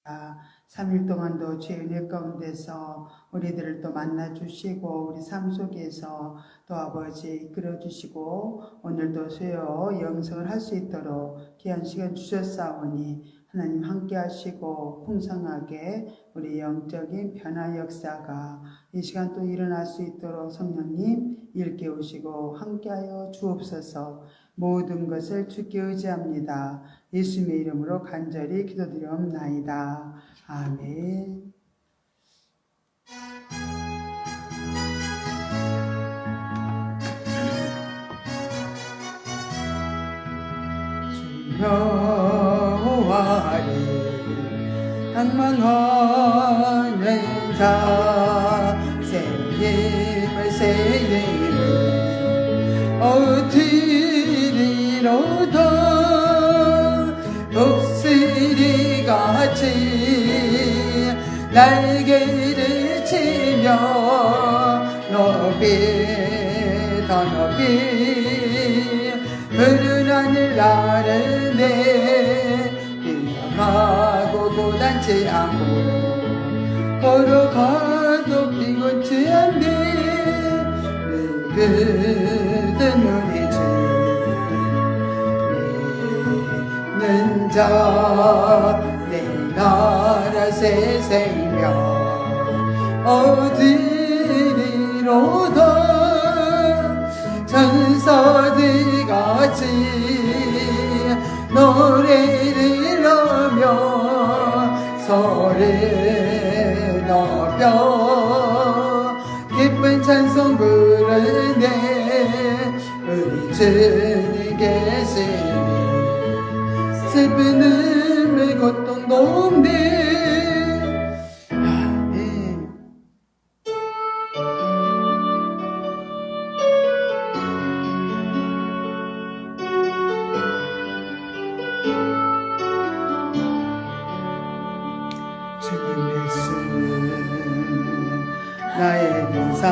3일 동안도 주의 은혜 가운데서 우리들을 또 만나주시고 우리 삶 속에서 또 아버지 이끌어주시고 오늘도 수요 영성을 할 수 있도록 귀한 시간 주셨사오니 하나님 함께 하시고 풍성하게 우리 영적인 변화 역사가 이 시간 또 일어날 수 있도록 성령님 일깨우시고 함께하여 주옵소서. 모든 것을 주께 의지합니다. 예수님의 이름으로 간절히 기도드리옵나이다. 아멘. 주여와를 항망하는 자 새임을 새임을 얻으리로다 독수리같이 날개를 치며 높이 더 높이 푸른 하늘 아래에 비명하고 고단치 않고 걸어가도 피곤치 않네 그대 눈이 주는 자 내 나라 새 생명 얻으리로다 천사들 같이 노래를 하며 소리 높여 기쁜 찬송 부르네 우리 주님 계시니 슬픈 눈물 고통도 없네. 주님 예수 나의 동사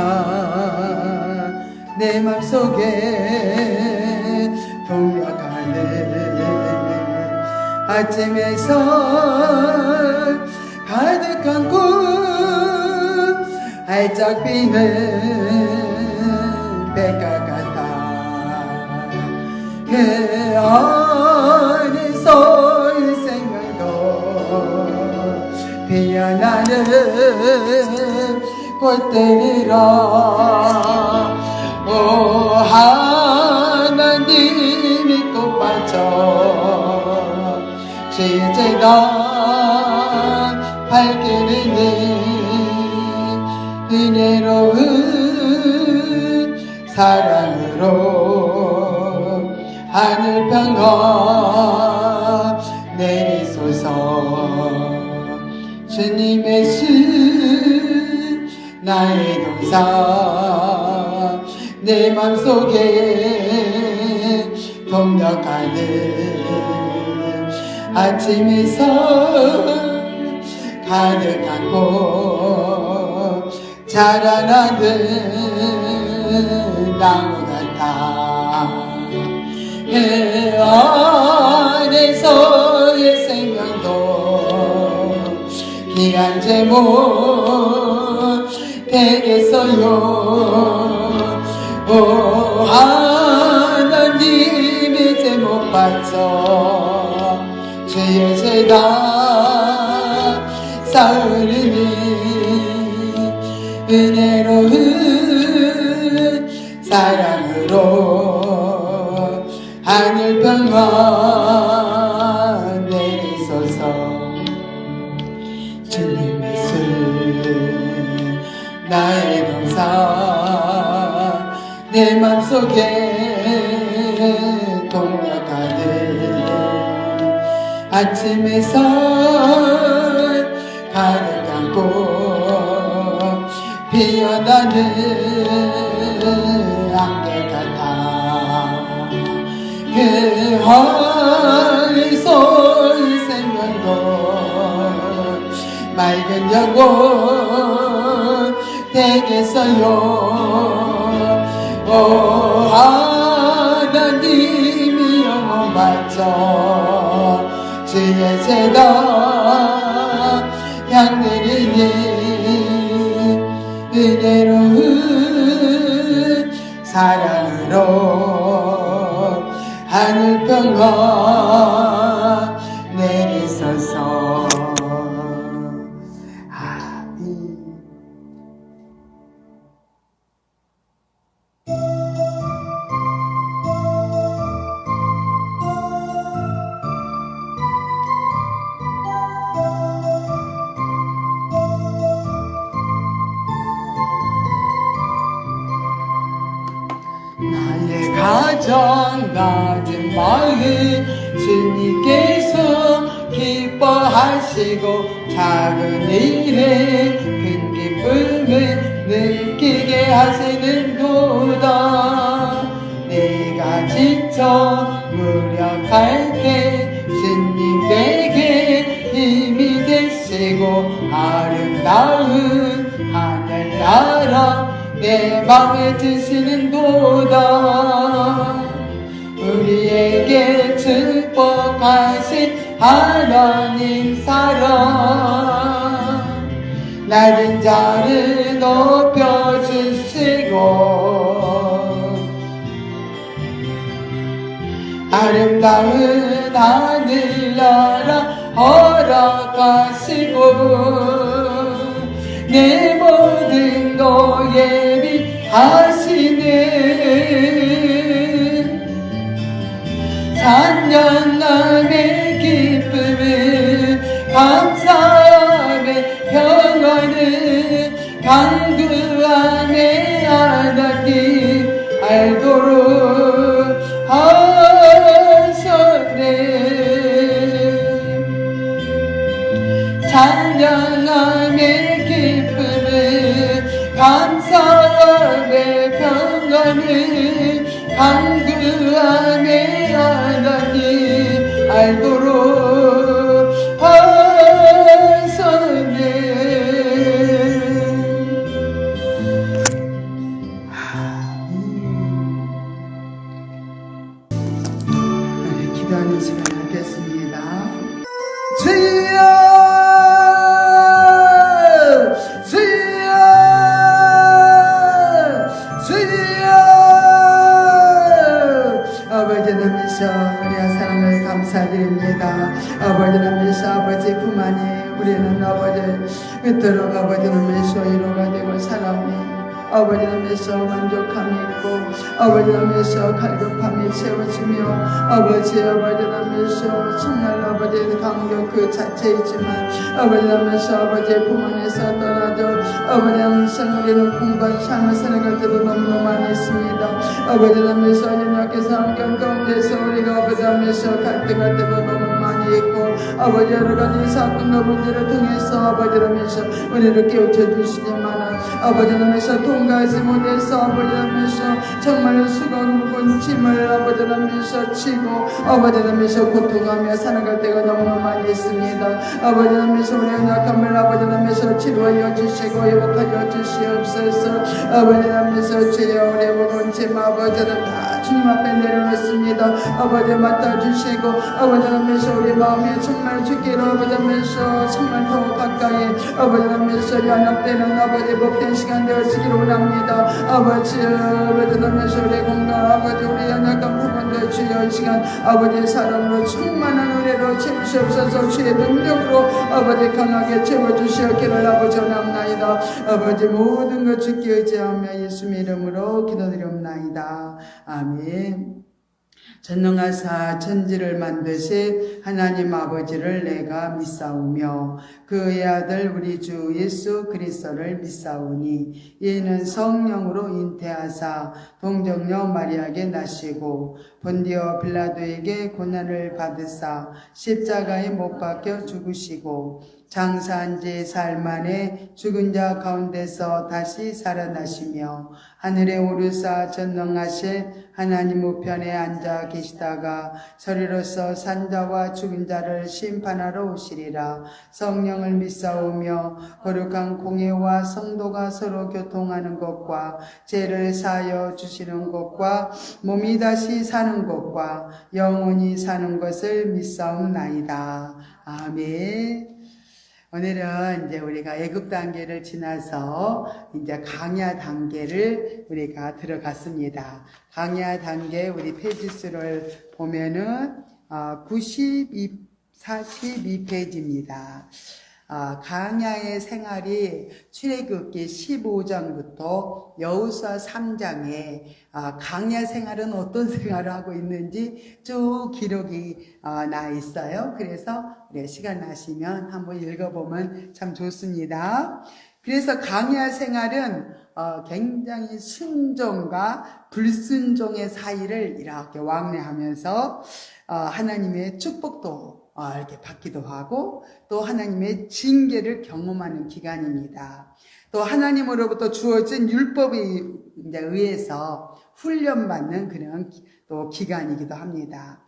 내 맘속에 동역하는 아침에서 가득한 꿈 활짝 피는 백과 같아 그 안에서의 생명도 피어나는 꽃들이라 오 하나님이 꽃받쳐 제제가 밝게는 은혜로운 사랑으로 하늘 평화 내리소서. 주님의 신 나의 동사 내 맘속에 동역하는 아침에서 가득한 꽃 자라나는 나무 같아 해 안에서의 생명도 귀한 제목 되겠어요. 오 하나님의 제목 받쳐 주의 제다 사으리니 은혜로운 사랑으로 하늘 평화 내리소서. 주님의 술 나의 동사 내 맘속에 동역하는 아침에서 가득한 꽃 피어나는 안개 같아 그 안에서의 생명도 맑은 영혼 되겠어요. 오 하나님이 영혼 바쳐 주의 제다 낮은 마음 주님께서 기뻐하시고 작은 일에 큰 기쁨을 느끼게 하시는도다. 내가 지쳐 무력할 때 주님에게 힘이 되시고 아름다운 하늘나라 내 맘에 드시는도다. 우리에게 축복하신 하나님 사랑 낮은 자를 높여주시고 아름다운 하늘나라 허락하시고 내 모든 거 예비하시는 찬양함의 기쁨을 감사함의 평안을 강구함의 하나님 알도록 하셨네. 찬양함의 기쁨을 감사함의 평안을 강구함의 하나님 알도록 하셨네. 기도하는 시간 갖겠습니다. 주여 주여 주여 아버지 남이셔 우리의 사랑을 감사드립니다. 아버지 남이셔 아버지 품 안에 우리는 아버지 그토록 아버지 남이셔 위로가 되고 사랑이 아버지 남이셔 만족함이 있고 아버지 남이셔 갈급함이 채워지며 아버지 남이셔 정말 아버지 감격 그 자체이지만 아버지 남이셔 아버지 품 안에서 떠나도 아버지 항상 우리는 공부한 삶을 살아갈 때도 너무너무 많이 있습니다. 아버지 남이셔 연약해서 환경 가운데서 우리가 아버지 남이셔 갈등할 때도 너무 많이 있고 아버지 여러 가지 사건과 문제를 통해서 아버지 남이셔 우리를 깨우쳐 주시지만 아버지 남이셔 통과하지 못해서 아버지 남이셔 정말 수건 묵은 짐을 아버지 남이셔 치고 아버지 남이셔 고통하며 살아갈 때가 너무너무 많이 있습니다. 아버지 남이셔 우리의 연약함을 아버지 남이셔 치료하여 주시고 회복하여 주시옵소서. 아버지 남이셔 주여 우리의 묵은 짐 아버지는 다 주님 앞에 내려놓습니다. 아버지 맡아주시고 아버지 남이셔 우리 마음에 정말 주기로 아버지 남이셔 정말 더 가까이 아버지 남이셔 연약되는 아버지 복된 시간 되어지기를 원합니다. 아버지 남이셔 우리 건강 아버지 우리 연약한 부분들 주여 이 시간 아버지의 사랑으로 충만한 은혜로 채우시옵소서. 주의 능력으로 아버지 강하게 채워주시옵기를 아버지 원합나이다. 아버지 모든 것 주께 의지하며 예수의 이름으로 기도드리옵나이다. 아멘. 전능하사 천지를 만드신 하나님 아버지를 내가 믿사오며 그의 아들 우리 주 예수 그리스도를 믿사오니 이는 성령으로 잉태하사 동정녀 마리아에게 나시고 본디오 빌라도에게 고난을 받으사 십자가에 못 박혀 죽으시고 장사한 지 사흘 만에 죽은 자 가운데서 다시 살아나시며 하늘에 오르사 전능하신 하나님 우편에 앉아 계시다가 저리로서 산자와 죽은 자를 심판하러 오시리라. 성령을 믿사오며 거룩한 공회와 성도가 서로 교통하는 것과 죄를 사하여 주시는 것과 몸이 다시 사는 것과 영원히 사는 것을 믿사옵나이다. 아멘. 오늘은 이제 우리가 애굽 단계를 지나서 이제 강야 단계를 우리가 들어갔습니다. 강야 단계 우리 페이지수를 보면은 42페이지입니다. 강야의 생활이 출애굽기 15장부터 여호수아 3장에 강야 생활은 어떤 생활을 하고 있는지 쭉 기록이 나 있어요. 그래서 우리 시간 나시면 한번 읽어보면 참 좋습니다. 그래서 강야 생활은 굉장히 순종과 불순종의 사이를 이렇게 왕래하면서 하나님의 축복도 이렇게 받기도 하고 또 하나님의 징계를 경험하는 기간입니다. 또 하나님으로부터 주어진 율법에 이제 의해서 훈련받는 그런 또 기간이기도 합니다.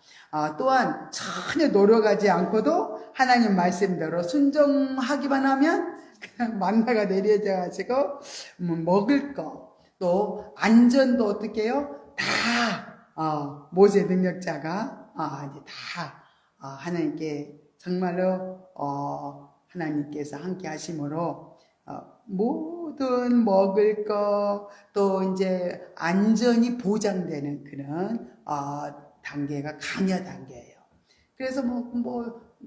또한 전혀 노력하지 않고도 하나님 말씀대로 순종하기만 하면 그냥 만나가 내려져 가지고 먹을 거, 또 안전도 어떻게 해요? 다 모세 능력자가 이제 다 하나님께 정말로 하나님께서 함께 하심으로 모든 먹을 거, 또 이제 안전이 보장되는 그런 단계가 강야 단계예요. 그래서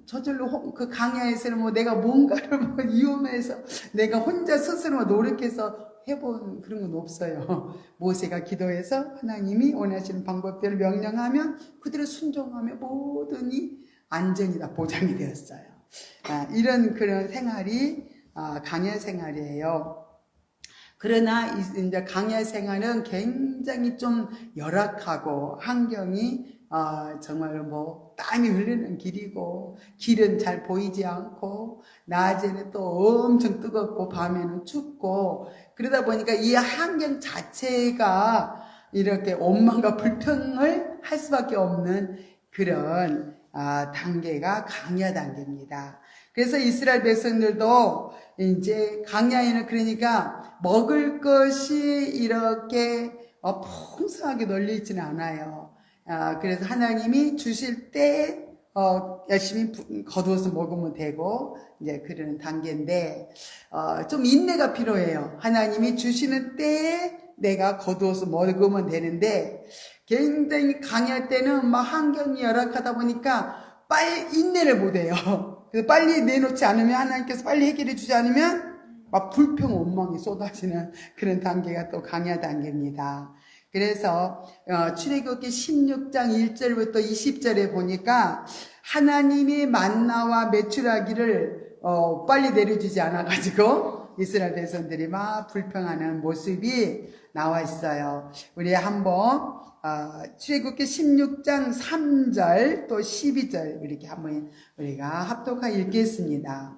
저절로 그 강야에서는 내가 뭔가를 이용해서 내가 혼자 스스로 노력해서 해본 그런 건 없어요. 모세가 기도해서 하나님이 원하시는 방법대로 명령하면 그대로 순종하면 모든이 안전이 다 보장이 되었어요. 이런 그런 생활이 강야 생활이에요. 그러나 이제 강야 생활은 굉장히 좀 열악하고 환경이 정말로 땀이 흐르는 길이고 길은 잘 보이지 않고 낮에는 또 엄청 뜨겁고 밤에는 춥고 그러다 보니까 이 환경 자체가 이렇게 원망과 불평을 할 수밖에 없는 그런 단계가 강야 단계입니다. 그래서 이스라엘 백성들도 이제 강야에는 그러니까 먹을 것이 이렇게 풍성하게 널려 있지는 않아요. 그래서 하나님이 주실 때 열심히 거두어서 먹으면 되고 이제 그런 단계인데 좀 인내가 필요해요. 하나님이 주시는 때에 내가 거두어서 먹으면 되는데 굉장히 강야 때는 막 환경이 열악하다 보니까 빨리 인내를 못해요. 그래서 빨리 내놓지 않으면 하나님께서 빨리 해결해 주지 않으면 막 불평 원망이 쏟아지는 그런 단계가 또 강야 단계입니다. 그래서 출애굽기 16장 1절부터 20절에 보니까 하나님이 만나와 메추라기를 빨리 내려주지 않아가지고 이스라엘 백성들이 막 불평하는 모습이 나와 있어요. 우리 한번 출애굽기 16장 3절 또 12절 이렇게 한번 우리가 합독하여 읽겠습니다.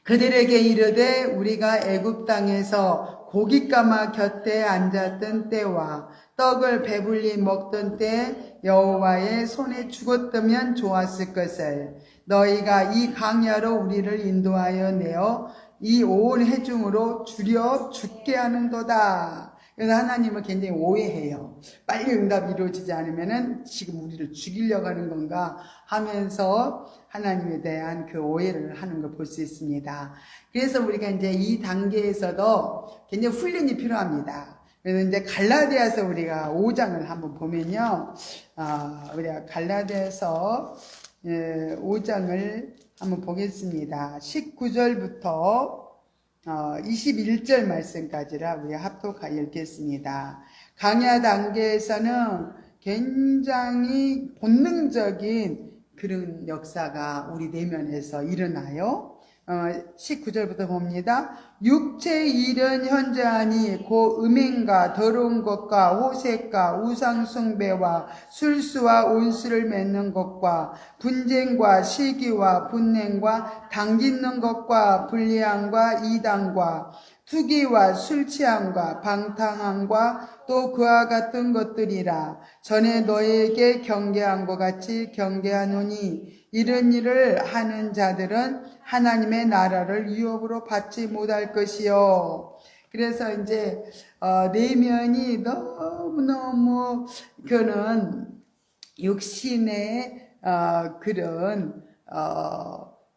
그들에게 이르되 우리가 애굽 땅에서 고깃가마 곁에 앉았던 때와 떡을 배불리 먹던 때 여호와의 손에 죽었다면 좋았을 것을 너희가 이 강야로 우리를 인도하여 내어 이 온 회중으로 줄여 죽게 하는도다. 그래서 하나님을 굉장히 오해해요. 빨리 응답이 이루어지지 않으면은 지금 우리를 죽이려고 하는 건가 하면서 하나님에 대한 그 오해를 하는 걸 볼 수 있습니다. 그래서 우리가 이제 이 단계에서도 굉장히 훈련이 필요합니다. 그래서 이제 갈라디아서 우리가 5장을 한번 보면요. 우리가 갈라디아서 5장을 한번 보겠습니다. 19절부터 21절 말씀까지라 우리 합독하여 읽겠습니다. 강야 단계에서는 굉장히 본능적인 그런 역사가 우리 내면에서 일어나요. 19절부터 봅니다. 육체의 일은 현저하니 곧 음행과 더러운 것과 호색과 우상숭배와 술수와 온수를 맺는 것과 분쟁과 시기와 분냉과 당짓는 것과 불리함과 이단과 투기와 술취함과 방탕함과 또 그와 같은 것들이라. 전에 너에게 경계한 것 같이 경계하노니 이런 일을 하는 자들은 하나님의 나라를 유업으로 받지 못할 것이요. 그래서 이제 내면이 너무너무 그런 육신의 그런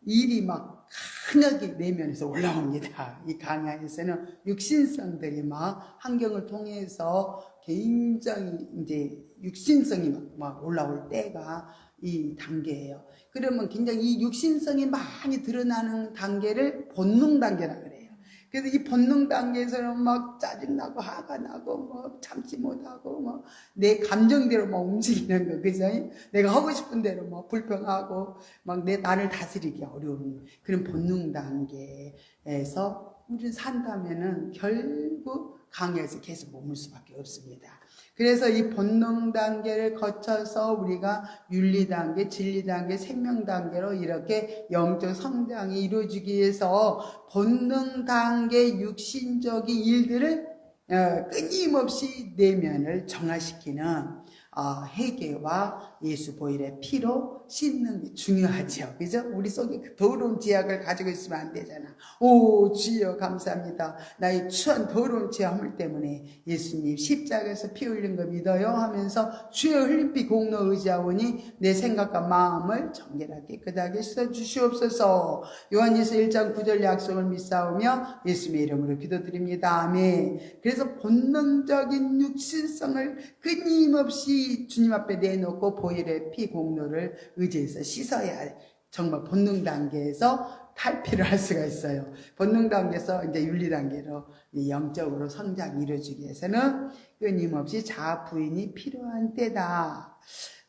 일이 막 흔하게 내면에서 올라옵니다. 이 강야에서는 육신성들이 막 환경을 통해서 굉장히 이제 육신성이 막 올라올 때가 이 단계예요. 그러면 굉장히 이 육신성이 많이 드러나는 단계를 본능 단계라 그래요. 그래서 이 본능 단계에서는 막 짜증나고 화가 나고 뭐 참지 못하고 뭐 내 감정대로 막 움직이는 거, 그죠? 내가 하고 싶은 대로 막 불평하고 막 나를 다스리기 어려운 그런 본능 단계에서 우리는 산다면은 결국 강에서 계속 머물 수밖에 없습니다. 그래서 이 본능 단계를 거쳐서 우리가 윤리 단계, 진리 단계, 생명 단계로 이렇게 영적 성장이 이루어지기 위해서 본능 단계 육신적인 일들을 끊임없이 내면을 정화시키는 회개와 예수 보혈의 피로 씻는 게 중요하죠. 그죠? 우리 속에 그 더러운 죄악을 가지고 있으면 안 되잖아. 오, 주여 감사합니다. 나의 추한 더러운 죄 허물 때문에 예수님 십자가에서 피 흘린 거 믿어요 하면서 주의 흘린 피 공로 의지하오니 내 생각과 마음을 정결하게 깨끗하게 씻어주시옵소서. 요한일서 1장 9절 약속을 믿사오며 예수님의 이름으로 기도드립니다. 아멘. 그래서 본능적인 육신성을 끊임없이 주님 앞에 내놓고 보혈의 피 공로를 의지해서 씻어야 정말 본능 단계에서 탈피를 할 수가 있어요. 본능 단계에서 이제 윤리 단계로 영적으로 성장이 이루어지기 위해서는 끊임없이 자아 부인이 필요한 때다.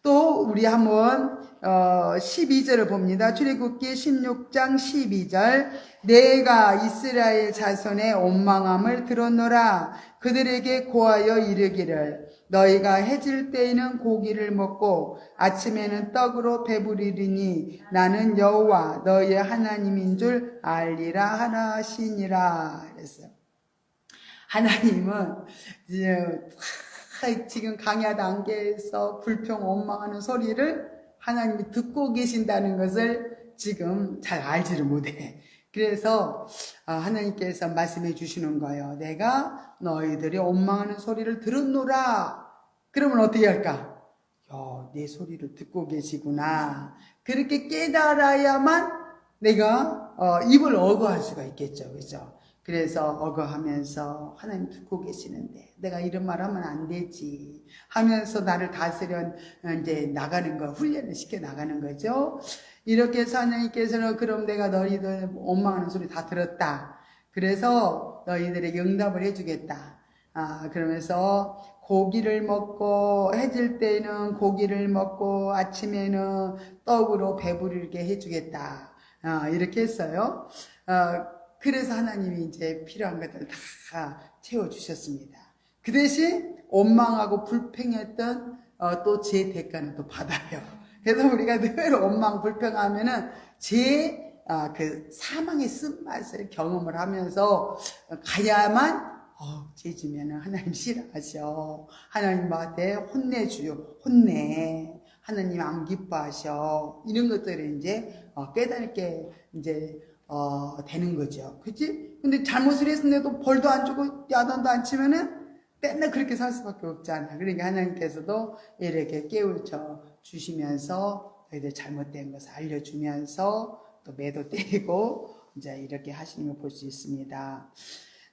또 우리 한번 12절을 봅니다. 출애굽기 16장 12절. 내가 이스라엘 자손의 원망함을 들었노라. 그들에게 고하여 이르기를 너희가 해질 때에는 고기를 먹고 아침에는 떡으로 배부리리니 나는 여호와 너희의 하나님인 줄 알리라 하라 하시니라. 그랬어요. 하나님은 지금 강야 단계에서 불평 원망하는 소리를 하나님이 듣고 계신다는 것을 지금 잘 알지를 못해. 그래서 하나님께서 말씀해 주시는 거예요. 내가 너희들이 원망하는 소리를 들었노라. 그러면 어떻게 할까? 내 소리를 듣고 계시구나. 그렇게 깨달아야만 내가 입을 어거할 수가 있겠죠. 그죠? 그래서 어거하면서 하나님 듣고 계시는데 내가 이런 말 하면 안 되지 하면서 나를 다스려 이제 나가는 거, 훈련을 시켜 나가는 거죠. 이렇게 해서 하나님께서는 그럼 내가 너희들 원망하는 소리 다 들었다. 그래서 너희들에게 응답을 해주겠다. 그러면서 고기를 먹고 해질 때는 고기를 먹고 아침에는 떡으로 배부르게 해주겠다. 이렇게 했어요. 그래서 하나님이 이제 필요한 것들 다 채워주셨습니다. 그 대신 원망하고 불평했던 또 제 대가는 또 받아요. 그래서 우리가 늘 원망 불평하면은 그 사망의 쓴맛을 경험을 하면서 가야만 죄 지면은 하나님 싫어하셔. 하나님한테 혼내주요. 혼내. 하나님 안 기뻐하셔. 이런 것들을 이제 깨닫게 이제 되는 거죠. 그치? 근데 잘못을 했는데도 벌도 안 주고 야단도 안 치면은 맨날 그렇게 살 수밖에 없잖아. 그러니까 하나님께서도 이렇게 깨우쳐 주시면서 너희들 잘못된 것을 알려주면서 또 매도 때리고 이제 이렇게 하시는 걸 볼 수 있습니다.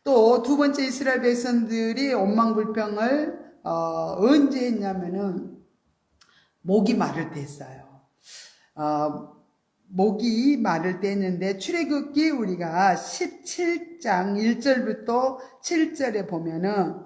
또 두 번째 이스라엘 백성들이 원망불평을 언제 했냐면은 목이 마를 때 했어요. 목이 마를 때 했는데 출애굽기 우리가 17장 1절부터 7절에 보면은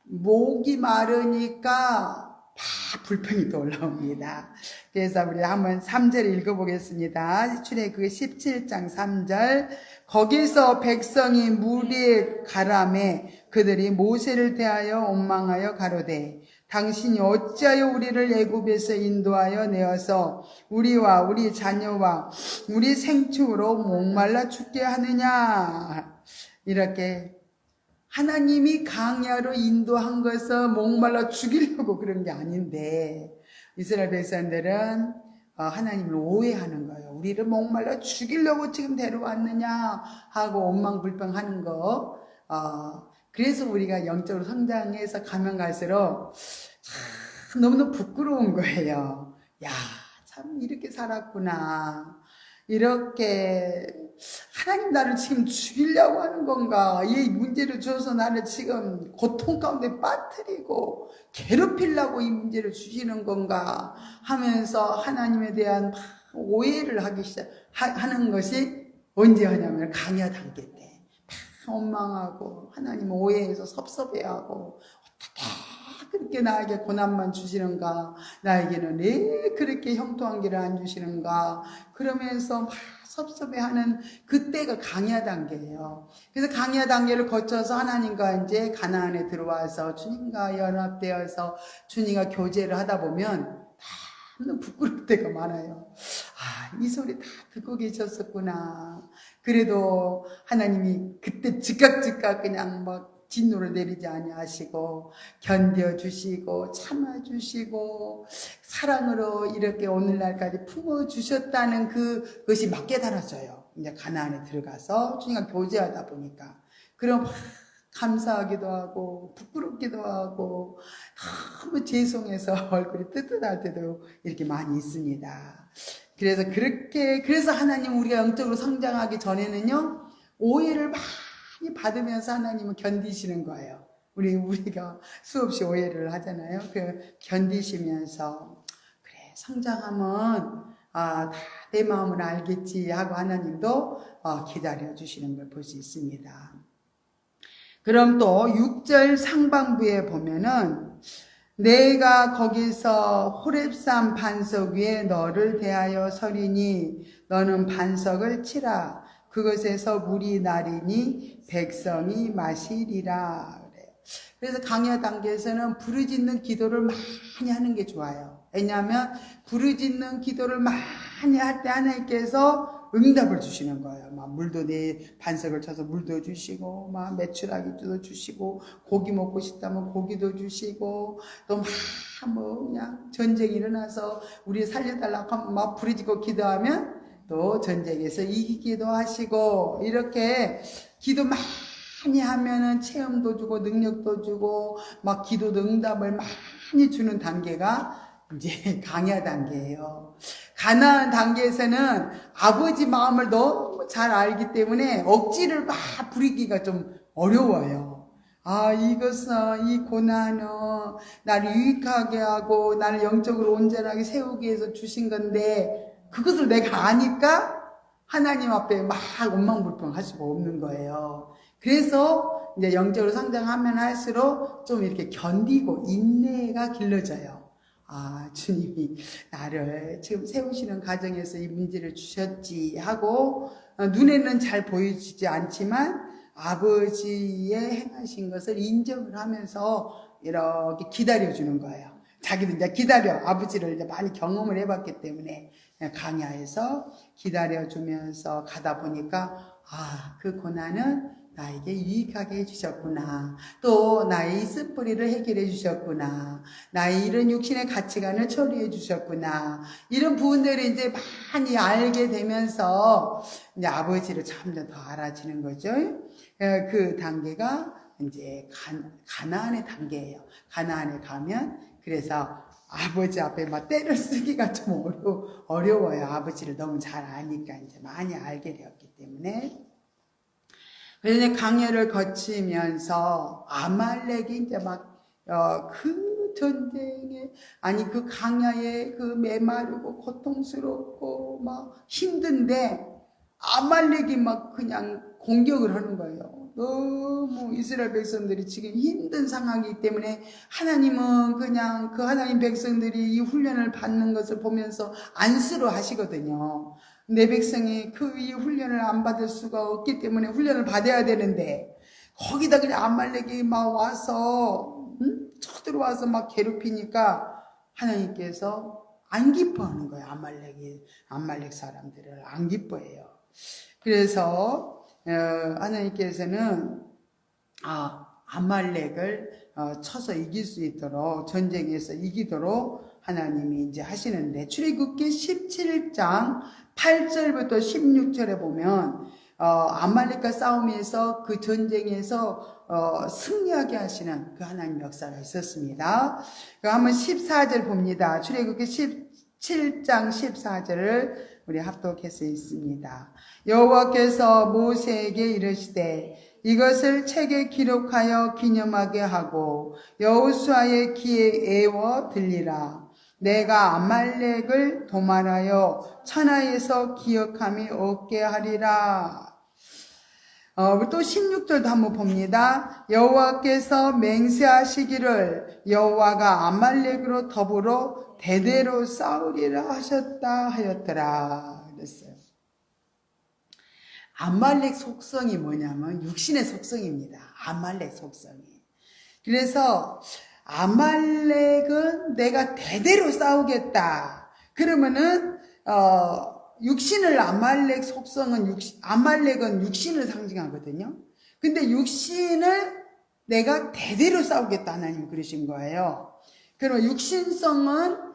목이 마르니까 막 불평이 또 올라옵니다. 그래서 우리 한번 3절 읽어보겠습니다. 출애굽기 17장 3절. 거기서 백성이 무리에 가라매 그들이 모세를 대하여 원망하여 가로되 당신이 어찌하여 우리를 애굽에서 인도하여 내어서 우리와 우리 자녀와 우리 생축으로 목말라 죽게 하느냐. 이렇게 하나님이 강야로 인도한 것은 목말라 죽이려고 그런 게 아닌데 이스라엘 백성들은 하나님을 오해하는 거예요. 우리를 목말라 죽이려고 지금 데려왔느냐 하고 원망불평하는 거. 그래서 우리가 영적으로 성장해서 가면 갈수록 참 너무너무 부끄러운 거예요. 야, 참 이렇게 살았구나. 이렇게 하나님 나를 지금 죽이려고 하는 건가? 이 문제를 줘서 나를 지금 고통 가운데 빠뜨리고 괴롭히려고 이 문제를 주시는 건가? 하면서 하나님에 대한 오해를 하는 것이 언제 하냐면 강야 단계 때. 원망하고 하나님 오해해서 섭섭해하고 어떻게 그렇게 나에게 고난만 주시는가, 나에게는 왜 그렇게 형통한 길을 안 주시는가 그러면서 막 섭섭해하는 그때가 강야 단계예요. 그래서 강야 단계를 거쳐서 하나님과 이제 가나안에 들어와서 주님과 연합되어서 주님과 교제를 하다 보면 너무 부끄러울 때가 많아요. 이 소리 다 듣고 계셨었구나. 그래도 하나님이 그때 즉각 그냥 막 진노를 내리지 아니하시고 견뎌주시고 참아주시고 사랑으로 이렇게 오늘날까지 품어주셨다는 그것이 막 깨달아져요. 이제 가나안에 들어가서 주님과 교제하다 보니까. 그럼 감사하기도 하고 부끄럽기도 하고 너무 죄송해서 얼굴이 뜨뜻할 때도 이렇게 많이 있습니다. 그래서 하나님 우리가 영적으로 성장하기 전에는요, 오해를 많이 받으면서 하나님은 견디시는 거예요. 우리가 수없이 오해를 하잖아요. 견디시면서 그래 성장하면 다 내 마음을 알겠지 하고 하나님도 기다려 주시는 걸 볼 수 있습니다. 그럼 또 6절 상반부에 보면은 내가 거기서 호렙산 반석 위에 너를 대하여 서리니 너는 반석을 치라. 그것에서 물이 나리니 백성이 마시리라. 그래서 강야 단계에서는 부르짖는 기도를 많이 하는 게 좋아요. 왜냐하면 부르짖는 기도를 많이 할 때 하나님께서 응답을 주시는 거예요. 막 물도 내 반석을 쳐서 물도 주시고, 막 메추라기도 주시고, 고기 먹고 싶다면 고기도 주시고, 또 그냥 전쟁이 일어나서 우리 살려달라고 하면 막 부르짖고 기도하면 또 전쟁에서 이기기도 하시고, 이렇게 기도 많이 하면은 체험도 주고 능력도 주고 막 기도도 응답을 많이 주는 단계가 이제 강야 단계예요. 가나안 단계에서는 아버지 마음을 너무 잘 알기 때문에 억지를 막 부리기가 좀 어려워요. 이것은 이 고난은 나를 유익하게 하고 나를 영적으로 온전하게 세우기 위해서 주신 건데 그것을 내가 아니까 하나님 앞에 막 원망불평할 수가 없는 거예요. 그래서 이제 영적으로 성장하면 할수록 좀 이렇게 견디고 인내가 길러져요. 주님이 나를 지금 세우시는 과정에서 이 문제를 주셨지 하고 눈에는 잘 보여지지 않지만 아버지의 행하신 것을 인정을 하면서 이렇게 기다려주는 거예요. 자기도 이제 기다려. 아버지를 이제 많이 경험을 해봤기 때문에 강야에서 기다려주면서 가다 보니까 그 고난은 나에게 유익하게 해주셨구나. 또 나의 이슬뿌리를 해결해 주셨구나. 나의 이런 육신의 가치관을 처리해 주셨구나. 이런 부분들을 이제 많이 알게 되면서 이제 아버지를 점점 더 알아지는 거죠. 그 단계가 이제 가나안의 단계예요. 가나안에 가면 그래서 아버지 앞에 막 때를 쓰기가 좀 어려워요. 아버지를 너무 잘 아니까 이제 많이 알게 되었기 때문에. 그래서 강야를 거치면서 아말렉이 이제 그 전쟁에 그 강야에 그 메마르고 고통스럽고 막 힘든데 아말렉이 막 그냥 공격을 하는 거예요. 너무 이스라엘 백성들이 지금 힘든 상황이기 때문에 하나님은 그냥 그 하나님 백성들이 이 훈련을 받는 것을 보면서 안쓰러워하시거든요. 내 백성이 이 훈련을 안 받을 수가 없기 때문에 훈련을 받아야 되는데 거기다 그냥 아말렉이 막 와서 쳐들어와서 막 괴롭히니까 하나님께서 안 기뻐하는 거예요. 아말렉 사람들을 안 기뻐해요. 그래서 하나님께서는 아말렉을 쳐서 이길 수 있도록 전쟁에서 이기도록 하나님이 이제 하시는데 출애굽기 17장 8절부터 16절에 보면 아말렉과 싸움에서 그 전쟁에서 승리하게 하시는 그 하나님 역사가 있었습니다. 한번 14절 봅니다. 출애굽기 17장 14절을 우리 합독해서 있습니다. 여호와께서 모세에게 이르시되 이것을 책에 기록하여 기념하게 하고 여호수아의 귀에 애워 들리라. 내가 아말렉을 도말하여 천하에서 기억함이 없게 하리라. 또 16절도 한번 봅니다. 여호와께서 맹세하시기를 여호와가 아말렉으로 더불어 대대로 싸우리라 하셨다 하였더라 그랬어요. 아말렉 속성이 뭐냐면 육신의 속성입니다. 아말렉 속성이. 그래서 아말렉은 내가 대대로 싸우겠다. 그러면은 육신을 아말렉 속성은 아말렉은 육신을 상징하거든요. 근데 육신을 내가 대대로 싸우겠다 하나님 그러신 거예요. 그러면 육신성은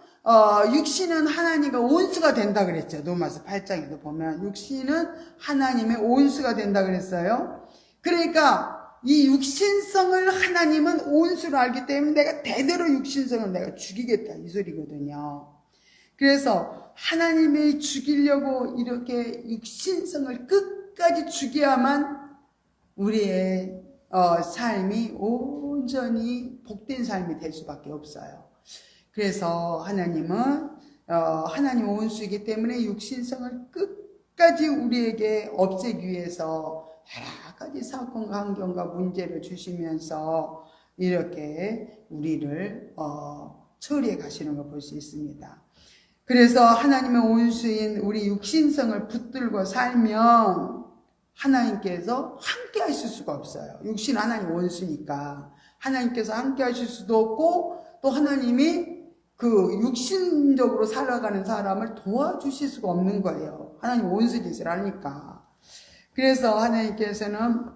육신은 하나님과 온수가 된다 그랬죠. 로마서 8장에도 보면 육신은 하나님의 온수가 된다 그랬어요. 그러니까 이 육신성을 하나님은 온수로 알기 때문에 내가 대대로 육신성을 내가 죽이겠다 이 소리거든요. 그래서 하나님이 죽이려고 이렇게 육신성을 끝까지 죽여야만 우리의 삶이 온전히 복된 삶이 될 수밖에 없어요. 그래서 하나님은 하나님 온수이기 때문에 육신성을 끝까지 우리에게 없애기 위해서 여러 가지 사건과 환경과 문제를 주시면서 이렇게 우리를 처리해 가시는 걸 볼 수 있습니다. 그래서 하나님의 온수인 우리 육신성을 붙들고 살면 하나님께서 함께 하실 수가 없어요. 육신 하나님 온수니까 하나님께서 함께 하실 수도 없고 또 하나님이 그 육신적으로 살아가는 사람을 도와주실 수가 없는 거예요. 하나님 온수 짓을 하니까. 그래서 하나님께서는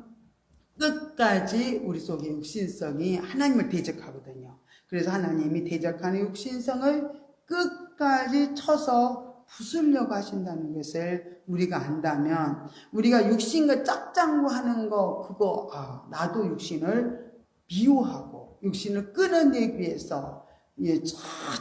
끝까지 우리 속에 육신성이 하나님을 대적하거든요. 그래서 하나님이 대적하는 육신성을 끝까지 쳐서 부수려고 하신다는 것을 우리가 안다면 우리가 육신과 짝장구 하는 거 그거 나도 육신을 미워하고 육신을 끊어내기 위해서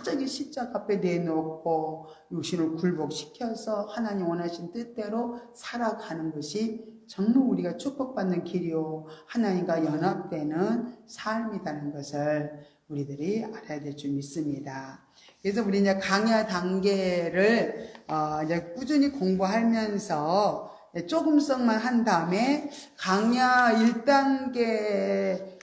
저기 십자가 앞에 내놓고 육신을 굴복시켜서 하나님 원하신 뜻대로 살아가는 것이 정말 우리가 축복받는 길이요 하나님과 연합되는 삶이라는 것을 우리들이 알아야 될 줄 믿습니다. 그래서 우리 이제 강야 단계를 이제 꾸준히 공부하면서 조금씩만 한 다음에 강야 1단계를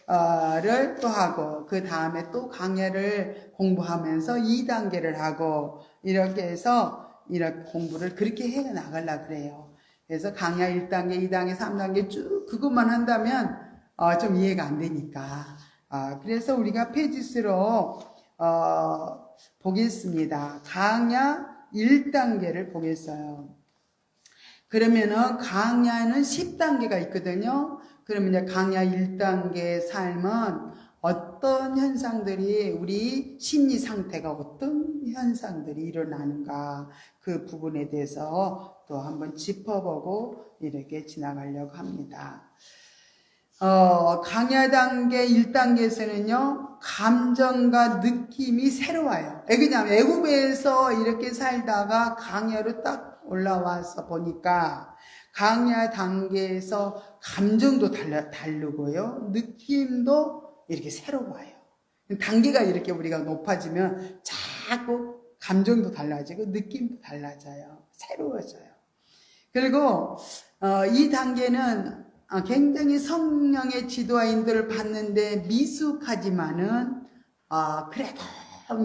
또 하고 그 다음에 또 강야를 공부하면서 2단계를 하고 이렇게 해서 이렇게 공부를 그렇게 해 나가려고 그래요. 그래서 강야 1단계, 2단계, 3단계 쭉 그것만 한다면 좀 이해가 안 되니까 그래서 우리가 페이지수로 보겠습니다. 강야 1단계를 보겠어요. 그러면은 강야는 10단계가 있거든요. 그러면 이제 강야 1단계 삶은 어떤 현상들이 우리 심리 상태가 어떤 현상들이 일어나는가 그 부분에 대해서 또 한번 짚어보고 이렇게 지나가려고 합니다. 강야 단계 1단계에서는요, 감정과 느낌이 새로워요. 왜냐하면 애굽에서 이렇게 살다가 강야로 딱 올라와서 보니까 강야 단계에서 감정도 다르고요, 느낌도 이렇게 새로워요. 단계가 이렇게 우리가 높아지면 자꾸 감정도 달라지고 느낌도 달라져요. 새로워져요. 그리고 이 단계는 굉장히 성령의 지도와 인도를 받는데 미숙하지만은 그래도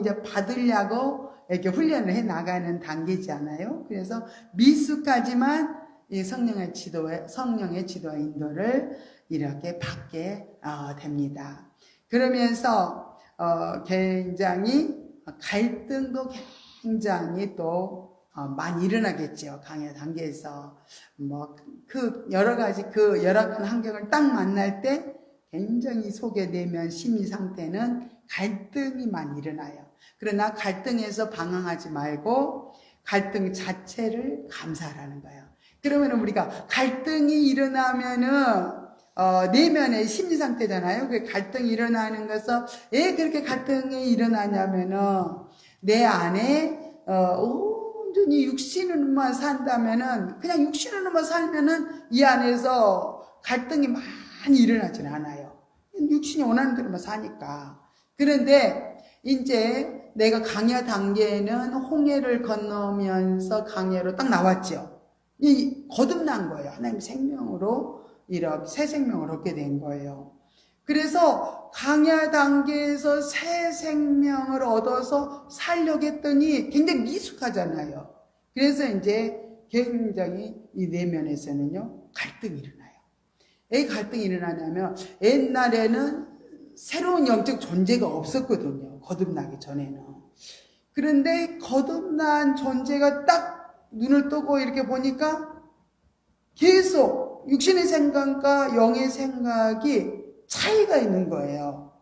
이제 받으려고 이렇게 훈련을 해 나가는 단계잖아요. 그래서 미숙하지만 이 성령의 지도와 인도를 이렇게 받게 됩니다. 그러면서 굉장히 갈등도 굉장히 또 많이 일어나겠죠. 강야 단계에서 여러 가지 열악한 환경을 딱 만날 때 굉장히 속의 내면 심리 상태는 갈등이 많이 일어나요. 그러나 갈등에서 방황하지 말고 갈등 자체를 감사하라는 거예요. 그러면 우리가 갈등이 일어나면은 내면의 심리 상태잖아요. 그 갈등이 일어나는 것은 왜 그렇게 갈등이 일어나냐면은 내 안에 온전히 육신으로만 산다면은 그냥 육신으로만 살면은 이 안에서 갈등이 많이 일어나지는 않아요. 육신이 원하는 대로만 사니까. 그런데 이제 내가 강야 단계에는 홍해를 건너면서 강야로 딱 나왔죠. 거듭난 거예요. 하나님 생명으로 이렇게 새 생명을 얻게 된 거예요. 그래서 강야 단계에서 새 생명을 얻어서 살려고 했더니 굉장히 미숙하잖아요. 그래서 이제 굉장히 이 내면에서는요, 갈등이 일어나요. 왜 갈등이 일어나냐면 옛날에는 새로운 영적 존재가 없었거든요. 거듭나기 전에는. 그런데 거듭난 존재가 딱 눈을 뜨고 이렇게 보니까 계속 육신의 생각과 영의 생각이 차이가 있는 거예요.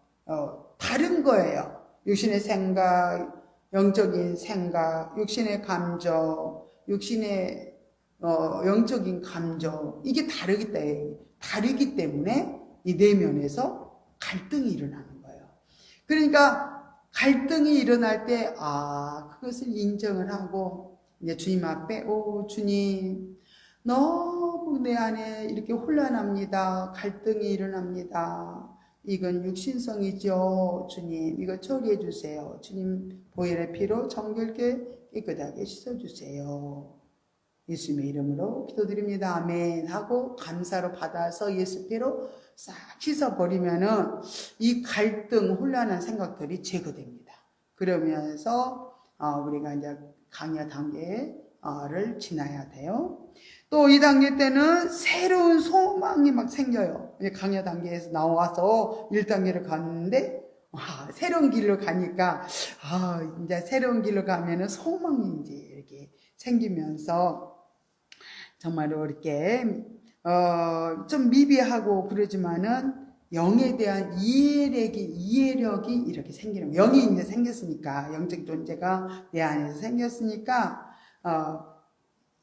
다른 거예요. 육신의 생각, 영적인 생각, 육신의 감정, 육신의 영적인 감정, 이게 다르기 때문에 이 내면에서 갈등이 일어나는 거예요. 그러니까 갈등이 일어날 때 그것을 인정을 하고 이제 주님 앞에 주님, 너무 내 안에 이렇게 혼란합니다. 갈등이 일어납니다. 이건 육신성이죠. 주님, 이거 처리해 주세요. 주님 보혈의 피로 정결케 깨끗하게 씻어주세요. 예수님의 이름으로 기도드립니다. 아멘 하고 감사로 받아서 예수 피로 싹 씻어버리면은 이 갈등, 혼란한 생각들이 제거됩니다. 그러면서 우리가 이제 강야 단계를 지나야 돼요. 또 이 단계 때는 새로운 소망이 막 생겨요. 강야 단계에서 나와서 1단계를 갔는데 새로운 길로 가니까 이제 새로운 길로 가면은 소망이 이제 이렇게 생기면서 정말로 이렇게 좀 미비하고 그러지만은 영에 대한 이해력이 이렇게 생기는 거예요. 영이 이제 생겼으니까, 영적 존재가 내 안에서 생겼으니까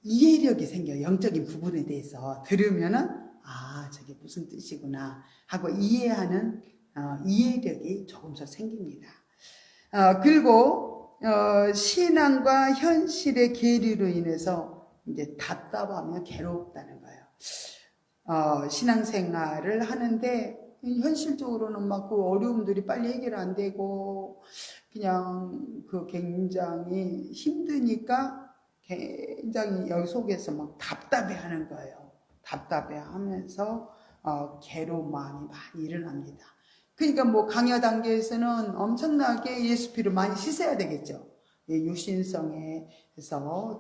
이해력이 생겨요. 영적인 부분에 대해서 들으면은 저게 무슨 뜻이구나 하고 이해하는 이해력이 조금씩 생깁니다. 그리고 신앙과 현실의 괴리로 인해서 이제 답답하며 괴롭다는 거예요. 신앙생활을 하는데 현실적으로는 막 그 어려움들이 빨리 해결 안 되고 그냥 굉장히 힘드니까 굉장히 여기 속에서 막 답답해하는 거예요. 답답해하면서 괴로운 마음이 많이 일어납니다. 그러니까 뭐 강야 단계에서는 엄청나게 예수 피로 많이 씻어야 되겠죠. 유신성에서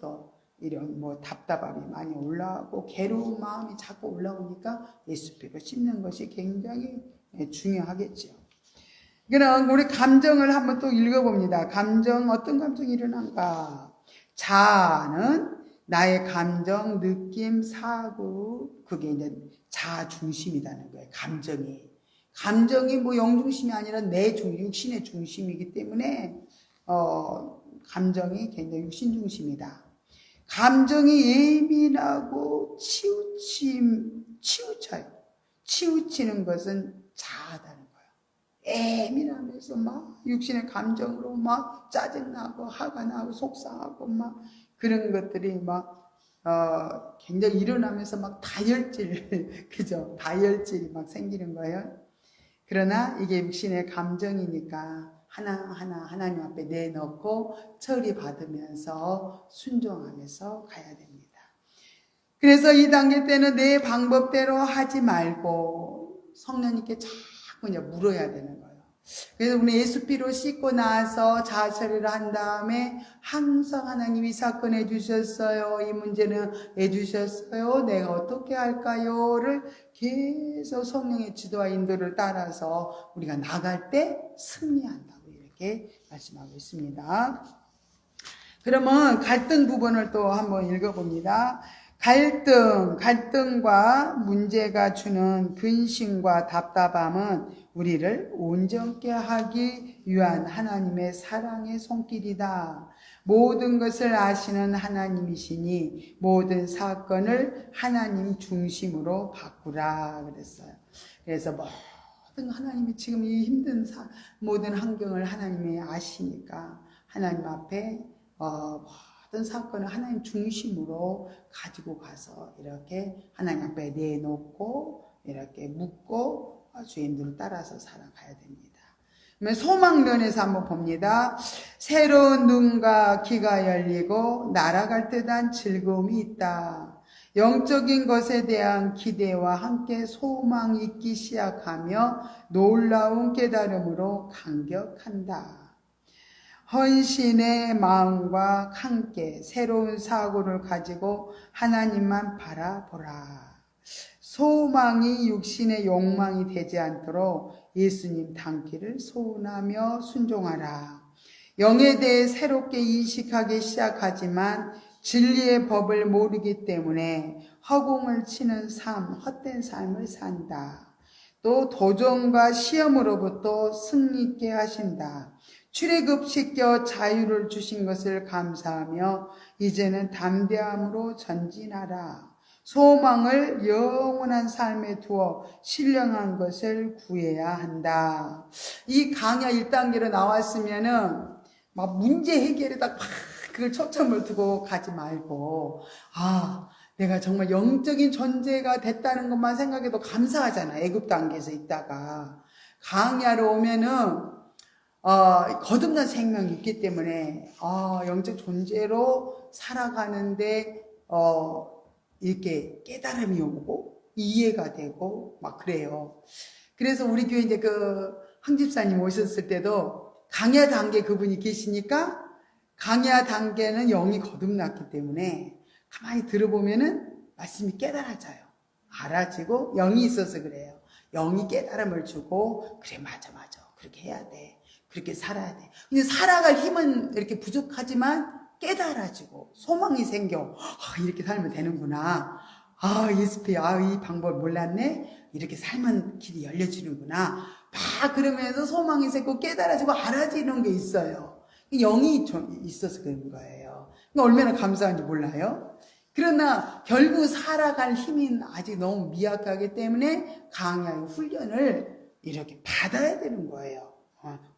더 이런 답답함이 많이 올라오고 괴로운 마음이 자꾸 올라오니까 예수 피로 씻는 것이 굉장히 중요하겠죠. 그럼 우리 감정을 한번 또 읽어봅니다. 어떤 감정이 일어난가? 자아는 나의 감정, 느낌, 사고, 그게 이제 자아 중심이라는 거예요. 감정이 영중심이 아니라 육신의 중심이기 때문에 감정이 굉장히 육신 중심이다. 감정이 예민하고 치우쳐요. 치우치는 것은 자아다는 거예요. 예민하면서 막 육신의 감정으로 막 짜증나고 화가 나고 속상하고 막 그런 것들이 막 굉장히 일어나면서 막 그죠? 다혈질이 막 생기는 거예요. 그러나 이게 육신의 감정이니까 하나하나 하나님 앞에 내놓고 처리받으면서 순종하면서 가야 됩니다. 그래서 이 단계 때는 내 방법대로 하지 말고 성령님께 자꾸 이제 물어야 되는 거예요. 그래서 우리 예수 피로 씻고 나서 자아 처리를 한 다음에 항상 하나님이 사건 해주셨어요. 이 문제는 해주셨어요. 내가 어떻게 할까요?를 계속 성령의 지도와 인도를 따라서 우리가 나갈 때 승리한다고 이렇게 말씀하고 있습니다. 그러면 갈등 부분을 또 한번 읽어봅니다. 갈등과 문제가 주는 근심과 답답함은 우리를 온전케 하기 위한 하나님의 사랑의 손길이다. 모든 것을 아시는 하나님이시니 모든 사건을 하나님 중심으로 바꾸라 그랬어요. 그래서 모든 하나님이 지금 이 힘든 모든 환경을 하나님이 아시니까 하나님 앞에 모든 사건을 하나님 중심으로 가지고 가서 이렇게 하나님 앞에 내놓고 이렇게 묻고 주인들을 따라서 살아가야 됩니다. 그러면 소망면에서 한번 봅니다. 새로운 눈과 귀가 열리고 날아갈 듯한 즐거움이 있다. 영적인 것에 대한 기대와 함께 소망이 있기 시작하며 놀라운 깨달음으로 감격한다. 헌신의 마음과 함께 새로운 사고를 가지고 하나님만 바라보라. 소망이 육신의 욕망이 되지 않도록 예수님 닮기를 소원하며 순종하라. 영에 대해 새롭게 인식하기 시작하지만 진리의 법을 모르기 때문에 허공을 치는 삶, 헛된 삶을 산다. 또 도전과 시험으로부터 승리 있게 하신다. 출애굽시켜 자유를 주신 것을 감사하며 이제는 담대함으로 전진하라. 소망을 영원한 삶에 두어 신령한 것을 구해야 한다. 이 강야 1단계로 나왔으면은 막 문제 해결에다 막 그걸 초점을 두고 가지 말고, 내가 정말 영적인 존재가 됐다는 것만 생각해도 감사하잖아. 애굽 단계에서 있다가 강야로 오면은 거듭난 생명이 있기 때문에 영적 존재로 살아가는데 이렇게 깨달음이 오고 이해가 되고 막 그래요. 그래서 우리 교회 이제 그 황집사님 오셨을 때도 강야 단계 그분이 계시니까 강야 단계는 영이 거듭났기 때문에 가만히 들어보면은 말씀이 깨달아져요. 알아지고 영이 있어서 그래요. 영이 깨달음을 주고 그래 맞아 그렇게 해야 돼. 그렇게 살아야 돼. 근데 살아갈 힘은 이렇게 부족하지만 깨달아지고 소망이 생겨. 이렇게 살면 되는구나. 예수피 이 방법을 몰랐네. 이렇게 살면 길이 열려지는구나. 막 그러면서 소망이 생기고 깨달아지고 알아지는 게 있어요. 영이 있어서 그런 거예요. 얼마나 감사한지 몰라요. 그러나 결국 살아갈 힘이 아직 너무 미약하기 때문에 강야의 훈련을 이렇게 받아야 되는 거예요.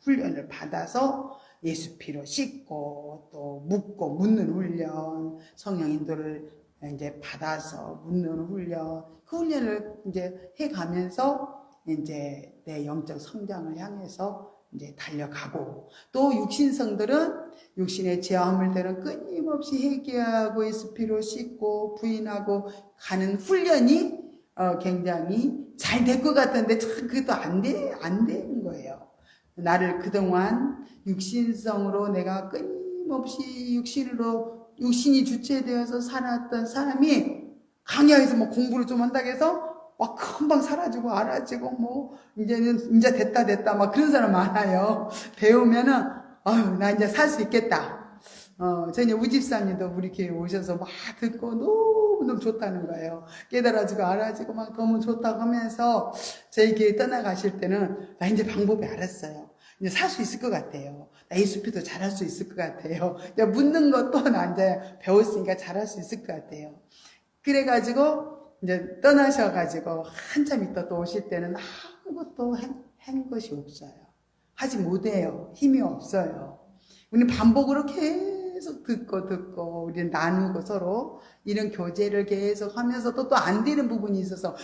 훈련을 받아서 예수 피로 씻고 또 묻고 묻는 훈련, 성령 인도를 이제 받아서 묻는 훈련, 그 훈련을 이제 해가면서 이제 내 영적 성장을 향해서 이제 달려가고, 또 육신성들은 육신의 죄화물들은 끊임없이 회개하고 예수 피로 씻고 부인하고 가는 훈련이 굉장히 잘 될 것 같은데 참 그것도 안 되는 거예요. 나를 그동안 육신성으로 내가 끊임없이 육신이 주체되어서 살았던 사람이 강야에서 뭐 공부를 좀 한다고 해서 막 금방 사라지고 알아지고 뭐 이제 됐다 막 그런 사람 많아요. 배우면은 나 이제 살 수 있겠다. 저희 우집사님도 우리 교회 오셔서 막 듣고 너무 좋다는 거예요. 깨달아지고 알아지고 막 너무 좋다고 하면서 저희 교회 떠나가실 때는 나 이제 방법이 알았어요. 이제 살 수 있을 것 같아요. 나 예수피도 잘할 수 있을 것 같아요. 묻는 것도 나 이제 배웠으니까 잘할 수 있을 것 같아요. 그래가지고 이제 떠나셔가지고 한참 있다 또 오실 때는 아무것도 한 것이 없어요. 하지 못해요. 힘이 없어요. 우리는 반복으로 계속 듣고 우리는 나누고 서로 이런 교제를 계속 하면서도 또 안 되는 부분이 있어서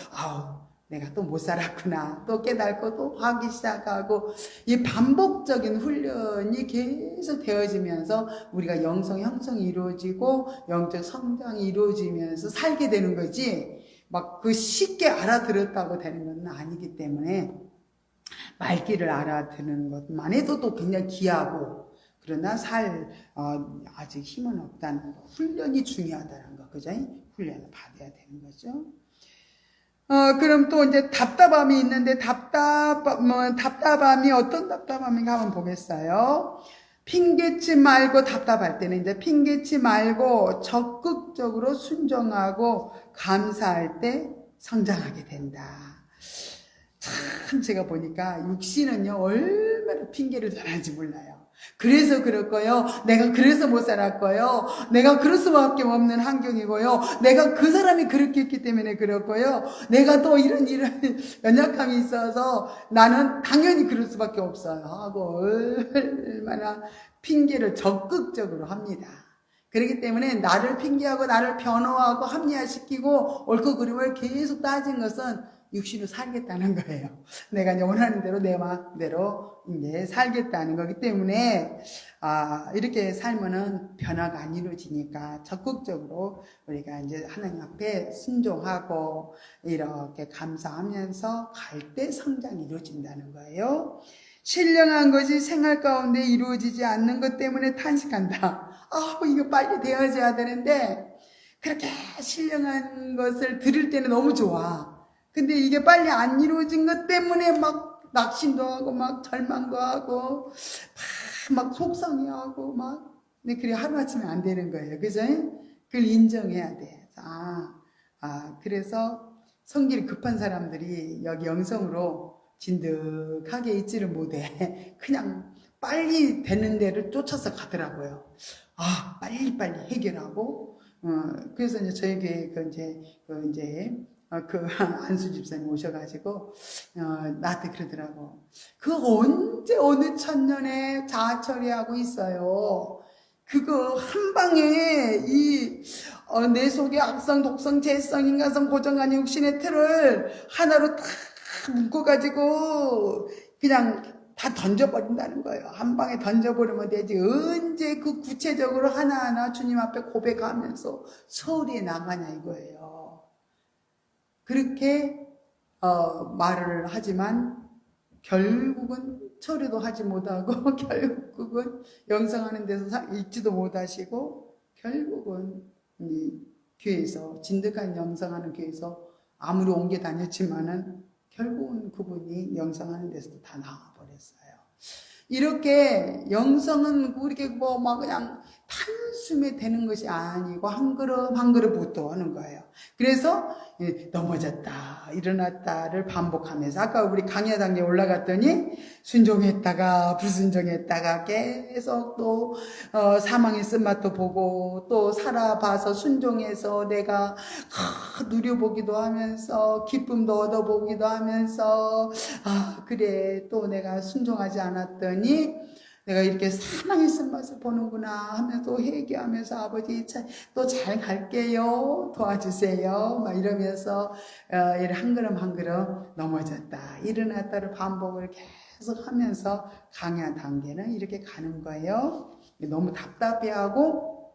내가 또 못 살았구나. 또 깨닫고 또 하기 시작하고, 이 반복적인 훈련이 계속 되어지면서 우리가 영성 형성이 이루어지고 영적 성장이 이루어지면서 살게 되는 거지, 막 그 쉽게 알아들었다고 되는 건 아니기 때문에 말귀를 알아듣는 것만 해도 또 굉장히 귀하고, 그러나 아직 힘은 없다는 거. 훈련이 중요하다는 거. 그죠? 훈련을 받아야 되는 거죠. 그럼 또 이제 답답함이 있는데, 답답함이 어떤 답답함인가 한번 보겠어요. 핑계치 말고 답답할 때는 이제 핑계치 말고 적극적으로 순종하고 감사할 때 성장하게 된다. 참 제가 보니까 육신은요, 얼마나 핑계를 잘하는지 몰라요. 그래서 그럴 거요. 내가 그래서 못 살았고요. 내가 그럴 수밖에 없는 환경이고요. 내가 그 사람이 그렇게 했기 때문에 그럴 거요. 내가 또 이런 연약함이 있어서 나는 당연히 그럴 수밖에 없어요 하고 얼마나 핑계를 적극적으로 합니다. 그렇기 때문에 나를 핑계하고 나를 변호하고 합리화시키고 옳고 그름을 계속 따진 것은 육신으로 살겠다는 거예요. 내가 이제 원하는 대로 내 마음대로 이제 살겠다는 거기 때문에 이렇게 살면은 변화가 안 이루어지니까 적극적으로 우리가 이제 하나님 앞에 순종하고 이렇게 감사하면서 갈 때 성장이 이루어진다는 거예요. 신령한 것이 생활 가운데 이루어지지 않는 것 때문에 탄식한다. 이거 빨리 되어져야 되는데 그렇게 신령한 것을 들을 때는 너무 좋아. 근데 이게 빨리 안 이루어진 것 때문에 막 낙심도 하고 막 절망도 하고 막 속상해하고 막. 근데 그래 하루아침에 안 되는 거예요. 그죠? 그걸 인정해야 돼. 그래서 성질이 급한 사람들이 여기 영성으로 진득하게 있지를 못해. 그냥 빨리 되는 데를 쫓아서 가더라고요. 빨리빨리 해결하고. 그래서 이제 저희 교회 안수 집사님 오셔가지고, 나한테 그러더라고. 언제 어느 천년에 자아 처리하고 있어요. 그거 한 방에 내 속에 악성, 독성, 재성, 인간성, 고정관, 육신의 틀을 하나로 딱 묶어가지고 그냥 다 던져버린다는 거예요. 한 방에 던져버리면 되지. 언제 그 구체적으로 하나하나 주님 앞에 고백하면서 서울에 나가냐 이거예요. 그렇게 말을 하지만 결국은 처리도 하지 못하고 결국은 영성하는 데서 읽지도 못하시고 결국은 이 교회에서 진득한 영성하는 교회에서 아무리 옮겨 다녔지만은 결국은 그분이 영성하는 데서도 다 나와버렸어요. 이렇게 영성은 그렇게 막 그냥 단숨에 되는 것이 아니고 한 걸음 한 걸음부터 하는 거예요. 그래서 넘어졌다 일어났다를 반복하면서 아까 우리 강야 단계 올라갔더니 순종했다가 불순종했다가 계속 또 사망의 쓴맛도 보고 또 살아봐서 순종해서 내가 누려보기도 하면서 기쁨도 얻어보기도 하면서 그래 또 내가 순종하지 않았더니 내가 이렇게 사망의 쓴맛을 보는구나 하면서 회개하면서 아버지 또 잘 갈게요 도와주세요 막 이러면서 이렇게 한 걸음 한 걸음 넘어졌다 일어났다를 반복을 계속 하면서 강야 단계는 이렇게 가는 거예요. 너무 답답해하고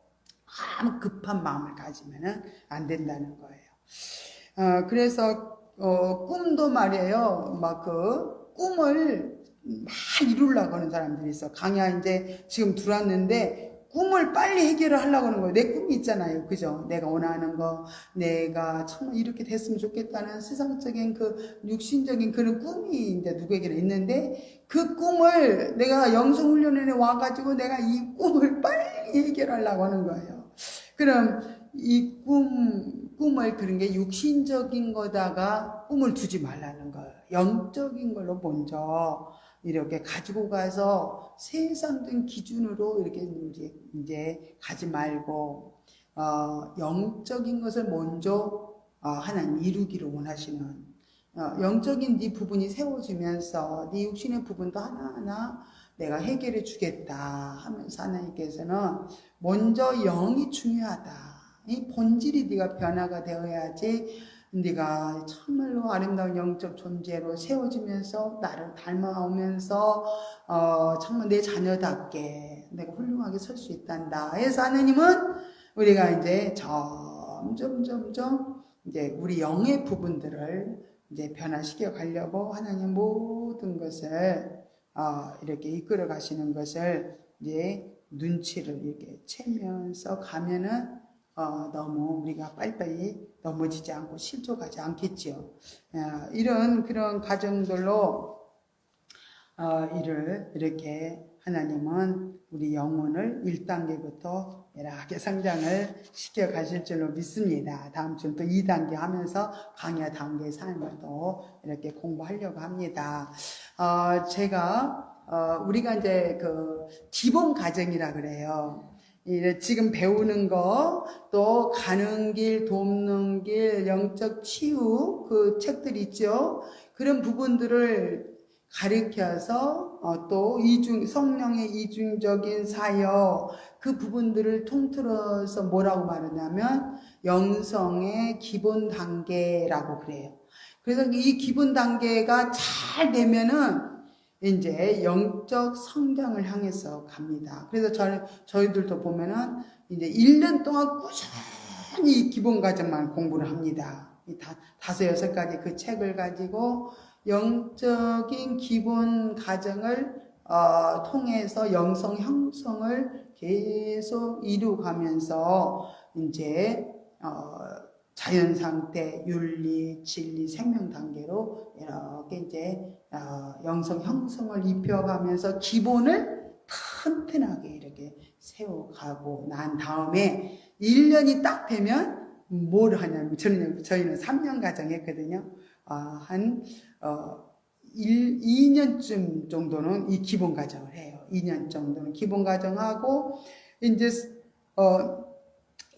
아무 급한 마음을 가지면 안 된다는 거예요. 그래서 꿈도 말이에요. 막 그 꿈을 막 이루려고 하는 사람들이 있어. 강야 이제 지금 들어왔는데 꿈을 빨리 해결을 하려고 하는 거예요. 내 꿈이 있잖아요. 그죠? 내가 원하는 거, 내가 정말 이렇게 됐으면 좋겠다는 세상적인 그 육신적인 그런 꿈이 이제 누구에게는 있는데 그 꿈을 내가 영성훈련원에 와가지고 내가 이 꿈을 빨리 해결하려고 하는 거예요. 그럼 이 꿈을 그런 게 육신적인 거다가 꿈을 두지 말라는 거예요. 영적인 걸로 먼저 이렇게 가지고 가서 세상적인 기준으로 이렇게 이제 가지 말고 영적인 것을 먼저 하나님 이루기를 원하시는 영적인 네 부분이 세워지면서 네 육신의 부분도 하나하나 내가 해결해 주겠다 하면서 하나님께서는 먼저 영이 중요하다. 이 본질이 네가 변화가 되어야지 네가 정말로 아름다운 영적 존재로 세워지면서 나를 닮아오면서 정말 내 자녀답게 내가 훌륭하게 설 수 있단다. 그래서 하나님은 우리가 이제 점점 이제 우리 영의 부분들을 이제 변화시켜 가려고 하나님 모든 것을 이렇게 이끌어 가시는 것을 이제 눈치를 이렇게 채면서 가면은 너무 우리가 빨리빨리 넘어지지 않고 실족하지 않겠지요. 이런 그런 과정들로 이를 이렇게 하나님은 우리 영혼을 1단계부터 이렇게 성장을 시켜 가실 줄로 믿습니다. 다음 주는 또 2단계 하면서 강야 단계의 삶을 또 이렇게 공부하려고 합니다. 우리가 이제 그 기본 과정이라 그래요. 지금 배우는 거, 또 가는 길, 돕는 길, 영적 치유, 그 책들 있죠? 그런 부분들을 가르쳐서 또 성령의 이중적인 사역 그 부분들을 통틀어서 뭐라고 말하냐면 영성의 기본 단계라고 그래요. 그래서 이 기본 단계가 잘 되면은 이제 영적 성장을 향해서 갑니다. 그래서 저희들도 보면은 이제 1년 동안 꾸준히 기본 과정만 공부를 합니다. 다섯 여섯 가지 그 책을 가지고 영적인 기본 과정을 통해서 영성 형성을 계속 이루어가면서 이제 자연 상태, 윤리, 진리, 생명 단계로 이렇게 이제 영성 형성을 입혀가면서 기본을 튼튼하게 이렇게 세워가고 난 다음에 1년이 딱 되면 뭘 하냐면 저희는 3년 과정 했거든요. 한 2년쯤 정도는 이 기본 과정을 해요. 2년 정도는 기본 과정하고 이제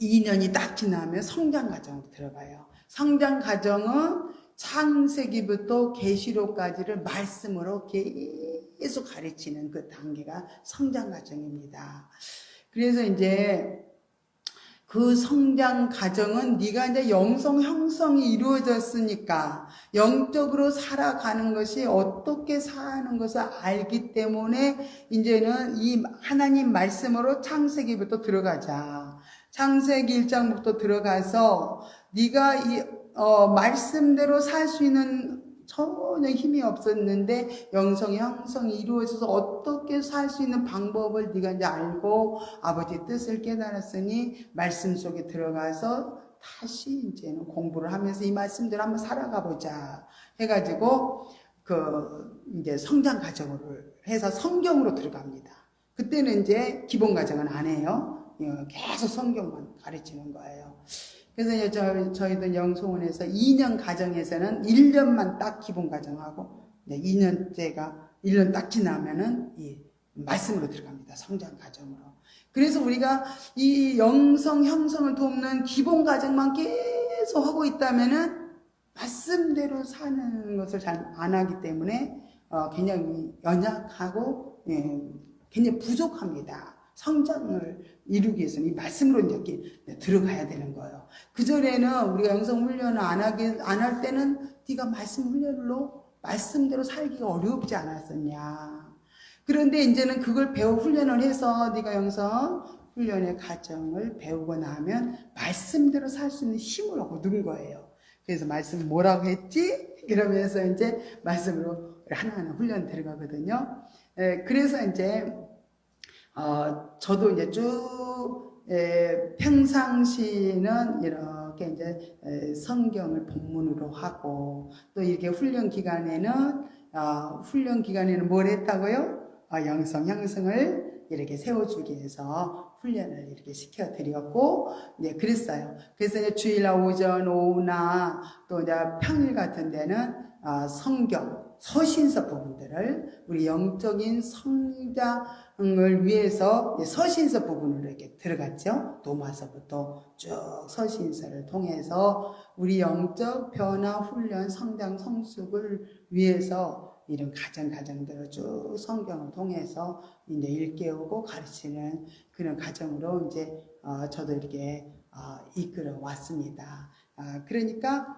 2년이 딱 지나면 성장 과정으로 들어가요. 성장 과정은 창세기부터 계시록까지를 말씀으로 계속 가르치는 그 단계가 성장 과정입니다. 그래서 이제 그 성장 과정은 네가 이제 영성 형성이 이루어졌으니까 영적으로 살아가는 것이 어떻게 사는 것을 알기 때문에 이제는 이 하나님 말씀으로 창세기부터 들어가자. 창세기 1장부터 들어가서 네가 이 말씀대로 살 수 있는 전혀 힘이 없었는데 영성의 형성이 이루어져서 어떻게 살 수 있는 방법을 네가 이제 알고 아버지의 뜻을 깨달았으니 말씀 속에 들어가서 다시 이제는 공부를 하면서 이 말씀대로 한번 살아가 보자 해가지고 이제 성장 과정을 해서 성경으로 들어갑니다. 그때는 이제 기본 과정은 안 해요. 계속 성경만 가르치는 거예요. 그래서 이제 저희들 영송원에서 2년 과정에서는 1년만 딱 기본 과정하고 2년째가 1년 딱 지나면은 이 말씀으로 들어갑니다. 성장 과정으로. 그래서 우리가 이 영성 형성을 돕는 기본 과정만 계속 하고 있다면은 말씀대로 사는 것을 잘 안 하기 때문에 굉장히 연약하고 굉장히 부족합니다. 성장을 이루기 위해서는 이 말씀으로 이렇게 들어가야 되는 거예요. 그전에는 우리가 영성 훈련을 안 할 때는 네가 말씀 훈련으로 말씀대로 살기가 어렵지 않았었냐. 그런데 이제는 그걸 훈련을 해서 네가 영성 훈련의 과정을 배우고 나면 말씀대로 살 수 있는 힘을 얻은 거예요. 그래서 말씀 뭐라고 했지? 이러면서 이제 말씀으로 하나하나 훈련 들어가거든요. 그래서 이제 저도 이제 쭉 평상시는 이렇게 이제 성경을 본문으로 하고 또 이렇게 훈련 기간에는 뭘 했다고요? 영성 형성을 이렇게 세워주기 위해서 훈련을 이렇게 시켜드렸고, 그랬어요. 그래서 이제 주일날 오전, 오후나 또 이제 평일 같은 데는 성경, 서신서 부분들을 우리 영적인 성장을 위해서 서신서 부분으로 이렇게 들어갔죠. 로마서부터 쭉 서신서를 통해서 우리 영적 변화, 훈련, 성장, 성숙을 위해서 이런 과정들을 쭉 성경을 통해서 이제 일깨우고 가르치는 그런 과정으로 이제 저도 이렇게 이끌어 왔습니다. 그러니까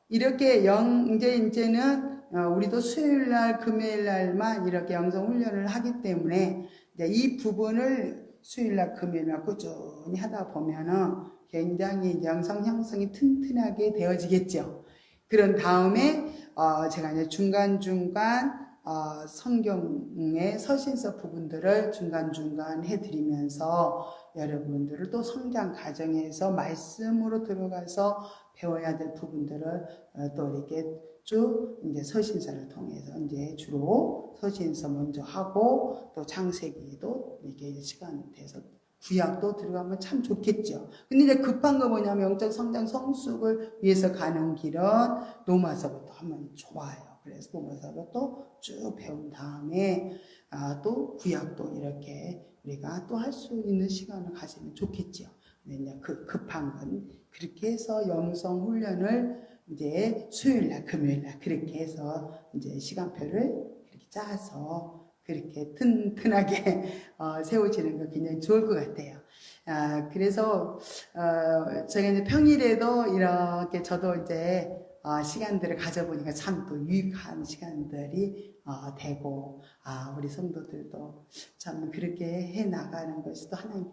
이렇게 이제는 우리도 수요일날, 금요일날만 이렇게 영성 훈련을 하기 때문에 이제 이 부분을 수요일날, 금요일날 꾸준히 하다 보면은 굉장히 영성 형성이 튼튼하게 되어지겠죠. 그런 다음에 제가 이제 중간중간 성경의 서신서 부분들을 중간중간 해드리면서 여러분들을 또 성장 과정에서 말씀으로 들어가서 배워야 될 부분들을 또 이렇게 쭉 이제 서신서를 통해서 이제 주로 서신서 먼저 하고 또 창세기도 이렇게 시간 돼서 구약도 들어가면 참 좋겠죠. 근데 이제 급한 거 뭐냐면 영적 성장 성숙을 위해서 가는 길은 로마서부터 하면 좋아요. 그래서 로마서부터 쭉 배운 다음에 또 구약도 이렇게 우리가 또 할 수 있는 시간을 가지면 좋겠죠. 근데 이제 급한 건 그렇게 해서 영성 훈련을 이제 수요일날, 금요일날 그렇게 해서 이제 시간표를 이렇게 짜서 그렇게 튼튼하게 세워지는 거 굉장히 좋을 것 같아요. 그래서 제가 이제 평일에도 이렇게 저도 이제 시간들을 가져보니까 참 또 유익한 시간들이 되고, 우리 성도들도 참 그렇게 해 나가는 것이 또 하나님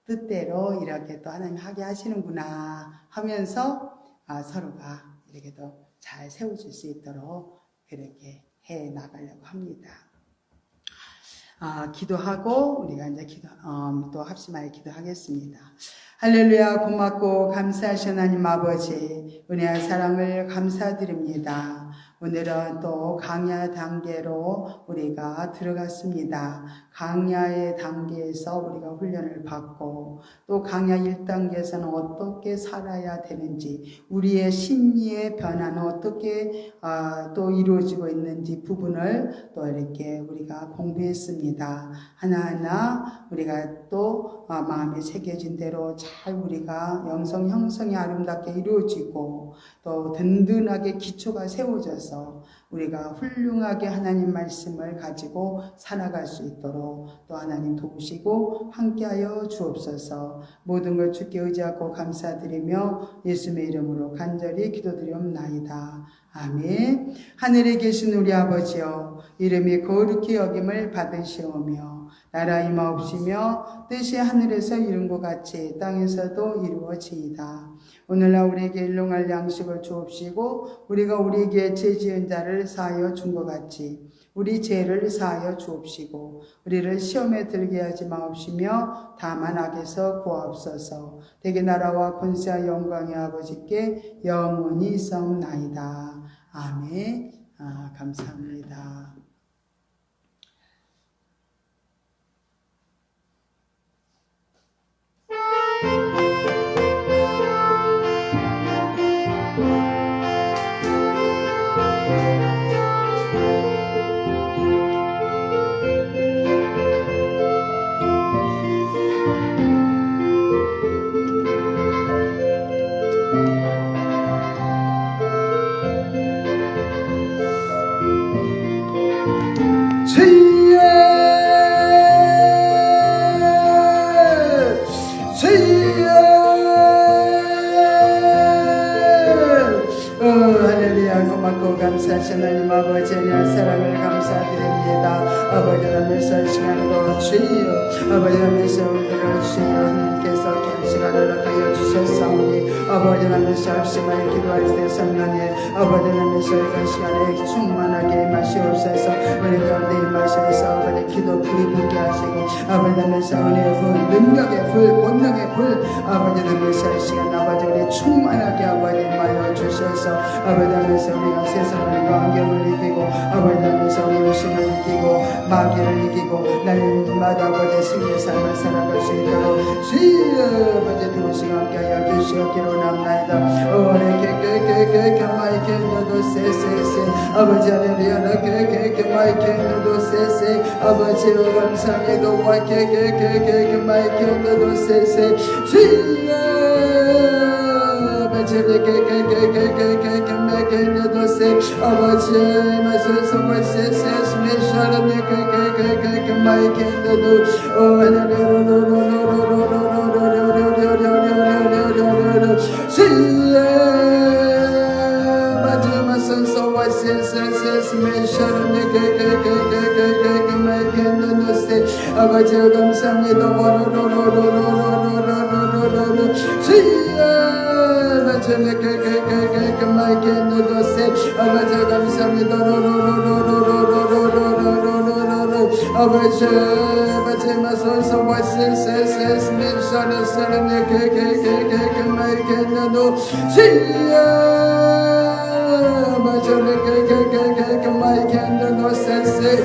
뜻대로 이렇게 또 하나님 하게 하시는구나 하면서 서로가 이렇게 또 잘 세워질 수 있도록 그렇게 해 나가려고 합니다. 기도하고 우리가 이제 또 합심하여 기도하겠습니다. 할렐루야. 고맙고 감사하신 하나님 아버지, 은혜와 사랑을 감사드립니다. 오늘은 또 강야 단계로 우리가 들어갔습니다. 강야의 단계에서 우리가 훈련을 받고 또 강야 1단계에서는 어떻게 살아야 되는지, 우리의 심리의 변화는 어떻게 또 이루어지고 있는지 부분을 또 이렇게 우리가 공부했습니다. 하나하나 우리가 또 마음에 새겨진 대로 잘 우리가 영성 형성이 아름답게 이루어지고 또 든든하게 기초가 세워져서 우리가 훌륭하게 하나님 말씀을 가지고 살아갈 수 있도록 또 하나님 도우시고 함께하여 주옵소서. 모든 걸 주께 의지하고 감사드리며 예수님의 이름으로 간절히 기도드리옵나이다. 아멘. 하늘에 계신 우리 아버지여, 이름이 거룩히 여김을 받으시오며 나라 임하옵시며 뜻이 하늘에서 이룬 것 같이 땅에서도 이루어지이다. 오늘날 우리에게 일용할 양식을 주옵시고 우리가 우리에게 죄 지은 자를 사하여 준 것 같이 우리 죄를 사하여 주옵시고 우리를 시험에 들게 하지 마옵시며 다만 악에서 구하옵소서. 대개 나라와 권세와 영광의 아버지께 영원히 있사옵나이다. 아멘. 감사합니다. 할렐루야. 고맙고 감사하신 하나님 아버지, 은혜와 사랑을 감사드립니다. 아버지 하면서 이 시간도 주여, 아버지 하면서 우리를 주여 하나님께서 긴 시간을 허락하여 주셨사오니 아버지 하면서 합심하여 기도할 때 성령님, 아버지 하면서 이런 시간에 충만하게 임하시옵소서. 우리 가운데 임하셔서 아버지 기도 불이 붙게 하시고 아버지 하면서 은혜의 불, 능력의 불, 본능의 불, 아버지 하면서 이 시간 아버지 우리 충만하게 아버지 임하여 주셔서 아버지 하면서 우리가 세상을 환경을 이기고 아버지 하면서 우리 의심을 이기고 마귀를 이기고 날마다 아버지 승리의 삶을 살아갈 수 있도록 주여 아버지 도우시고 함께하여 주시옵기로 합나이다. 오래 마이켄노도 세세세 아버지 할렐루야 마이켄노도 세세 아버지 감사해도 마이켄노도 세세 주여 아버지 아버지 마소서 세세 스메샤라 마이켄노도 아버지 감사합니다. 아버지 감사합니다. 아버지 마소서 와세세세 미션을 사랑해 마이켄노 시야 아버지 마이켄노 세세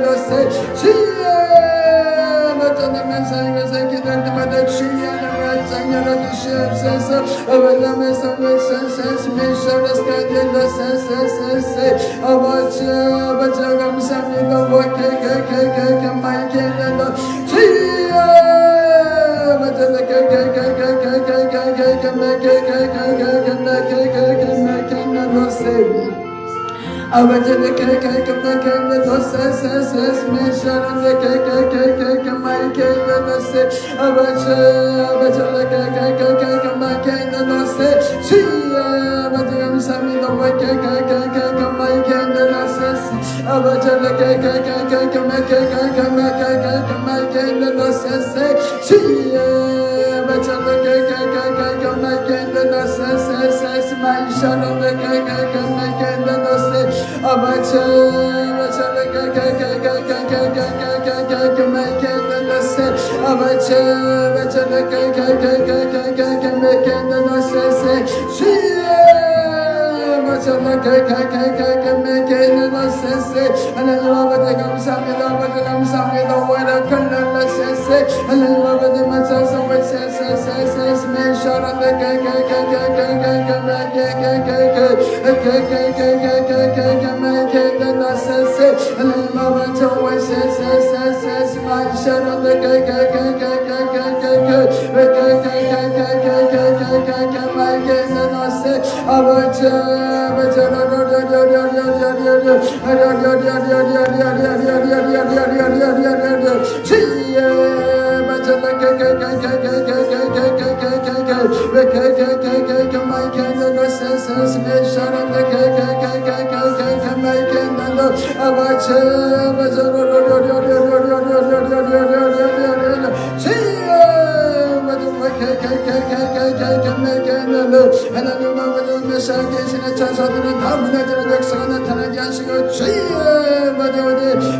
너세 주여 어쩌면서 이것을 기도할 때마다 주여 하나님의 장 열어주시옵소서 아버지면서 웨센센스 미셔러스 간델러센센센스 아버지 감사합니다 워케케케케케 마이케레너 주여 아버지는 케케케케케 노세세세스 미션은 케케케케케 마이케레 노세 아버지는 케케케케케 마이케레 노세 주여 아버지 감사합니다 케케케케케 마이케레 노세 아버지는 케케케케케 마이케레 노세 주여 아버지는 케케케케케 마이케레 노세 마이션은 케케케케 마이케레 노세 아버지 하나님 아버지 감사합니다 아버지 감사합니다 오해를 걸러내세세 하나님 아버지 맞춰서 세세세세세 메셔런데 하나님 아버지 세세세세세 마셔런데 아버지 하나님 아버지 메시아 계시는 천사들은 다 무너지는 역사가 나타나게 하시고 주여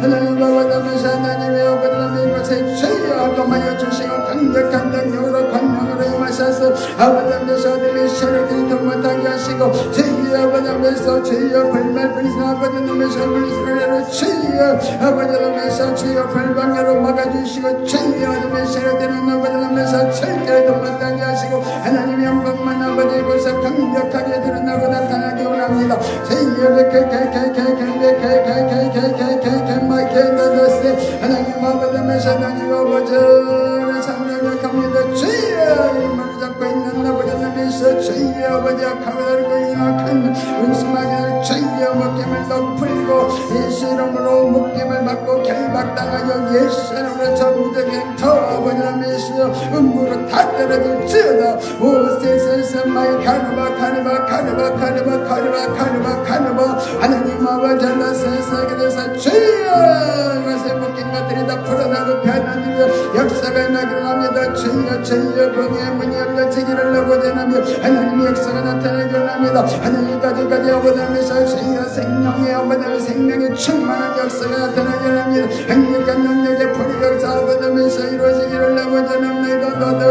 하나님 아버지 메시아 하나님의 아버지 이곳에 주여 도마여 주시고 강력한 능력으로 권능으로 임하셔서 아버지 메시아들의 시를 들이켜 못하게 하시고 주여 아버지 메시아 주여 불말 불신 아버지 메시아 불신으로 주여 아버지 메시아 주여 불방으로 막아주시고 주여 메시아를 드리는 아버지 메시아 절대로 못하게 하시고 하나님의 영광만 아버지 이곳에 강력하게 드러나고 나타나기 원합니다. 하나님 아버지 메시아 하나님 아버지 상명력합니다. 주여 이만 잡고 있는 아버지 메시아 주여 아버지 카메라를 인악한 은심하게 주여 목임을 높이고 예수 이름으로 목임을 받고 결박당하여 예수 이름으로 전부적인 더 아버지 메시아 음부로 다 떨어질지어다 오세세세 마이 카르바 하나님 아버지 나 세상에서 주여 이것에 묶인 것들이 다 풀어나고 변화되며 역사가 나기를 합니다. 주여 병의 문이 열려지기를 원하며 하나님의 역사가 나타나기 원합니다. 하나님 가지까지 아버지면서 주여 생명의 아버지 생명의 충만한 역사가 나타나기 원합니다. 강력한 능력의 불의 역사 아버지면서 이루어지기를 원합니다. 너도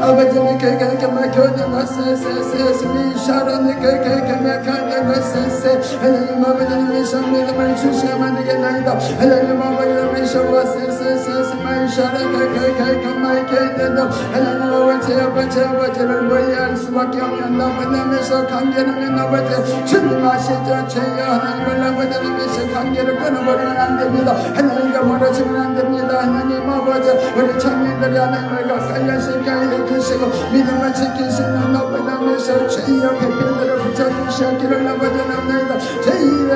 아버지는 그렇게 교는 것을 미샤라는 그렇게 막하는 것을 하나님 아버지는 미션 믿음을 주시면 되겠나이다. 하나님 아버지는 미션 것을 미샤라 그렇게 막하는 하나님 아버지를 멀리할 수밖에 없는 나부나면서 관계는 아버지 주님 아시죠? 주여 하나님을 아버지는 관계를 끊어버리면 안 됩니다. 하나님과 멀어지면 안 됩니다. 하나님 아버지 우리 청년들이 하나님을 가까이 하시게 해주시고 믿음을 지킬 수 있는 아버지면서 주여 배필들을 붙여주시기를 아버지는 주여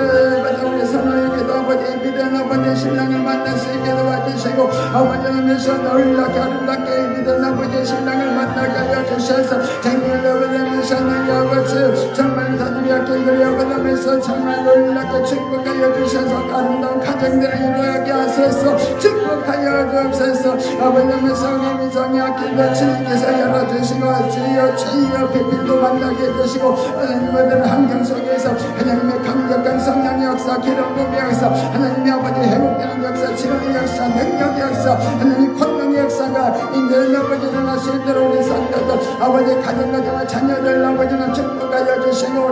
우리 선호에게도 아버지 믿은 아버지 신랑을 만날 수 있게 도와주시고 아버지면서 놀랍게 아름답게 믿은 아버지 신랑을 만나게 하여주셔서 정말 아버지면서 너희 아버지 정말 다들이었게 우리 아버지면서 정말 놀랍게 축복하여 주셔서 아름다운 가정들을 이루게 하소서. 축복하여 주옵소서. 아버지면서 우리 미정이 아끼는 주님께서 열어주시고 주여 비필도 만나게 해주시고 하나님의 환경 속에서 하나님의 강력한 성령의 역사 기름 부음의 역사 하나님의 아버지 회복되는 역사 치료의 역사 능력의 역사 하나님 권능의 역사가 인도의 아버지를 하실 대로 우리 성도들 아버지 가정과 자녀들 아버지는 축복하여 주시고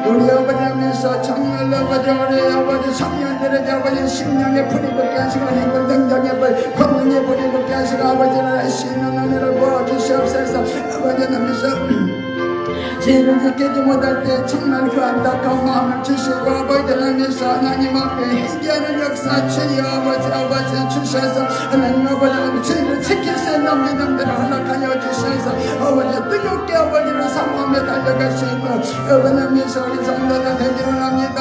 우리 아버지면서 정말 아버지 우리 아버지 청년들에게 아버지 심령의 불이 붙게 하시고 행동 능력의 불 권능의 불이 붙게 하시고 아버지를 할 수 있는 은혜를 부어주시옵소서. 아버지는 죄를 지키지 못할 때 정말 그 안타까운 마음을 주시고 아버지라면서 하나님 앞에 회개하는 역사 주여 아버지 주셔서 하나님 아버지는 죄를 지킬 수 있는 믿음들을 허락하여 주셔서 아버지 뜨겁게 아버지를 사모하며 달려갈 수 있고 아버지라면서 우리 성도들 되기를 합니다.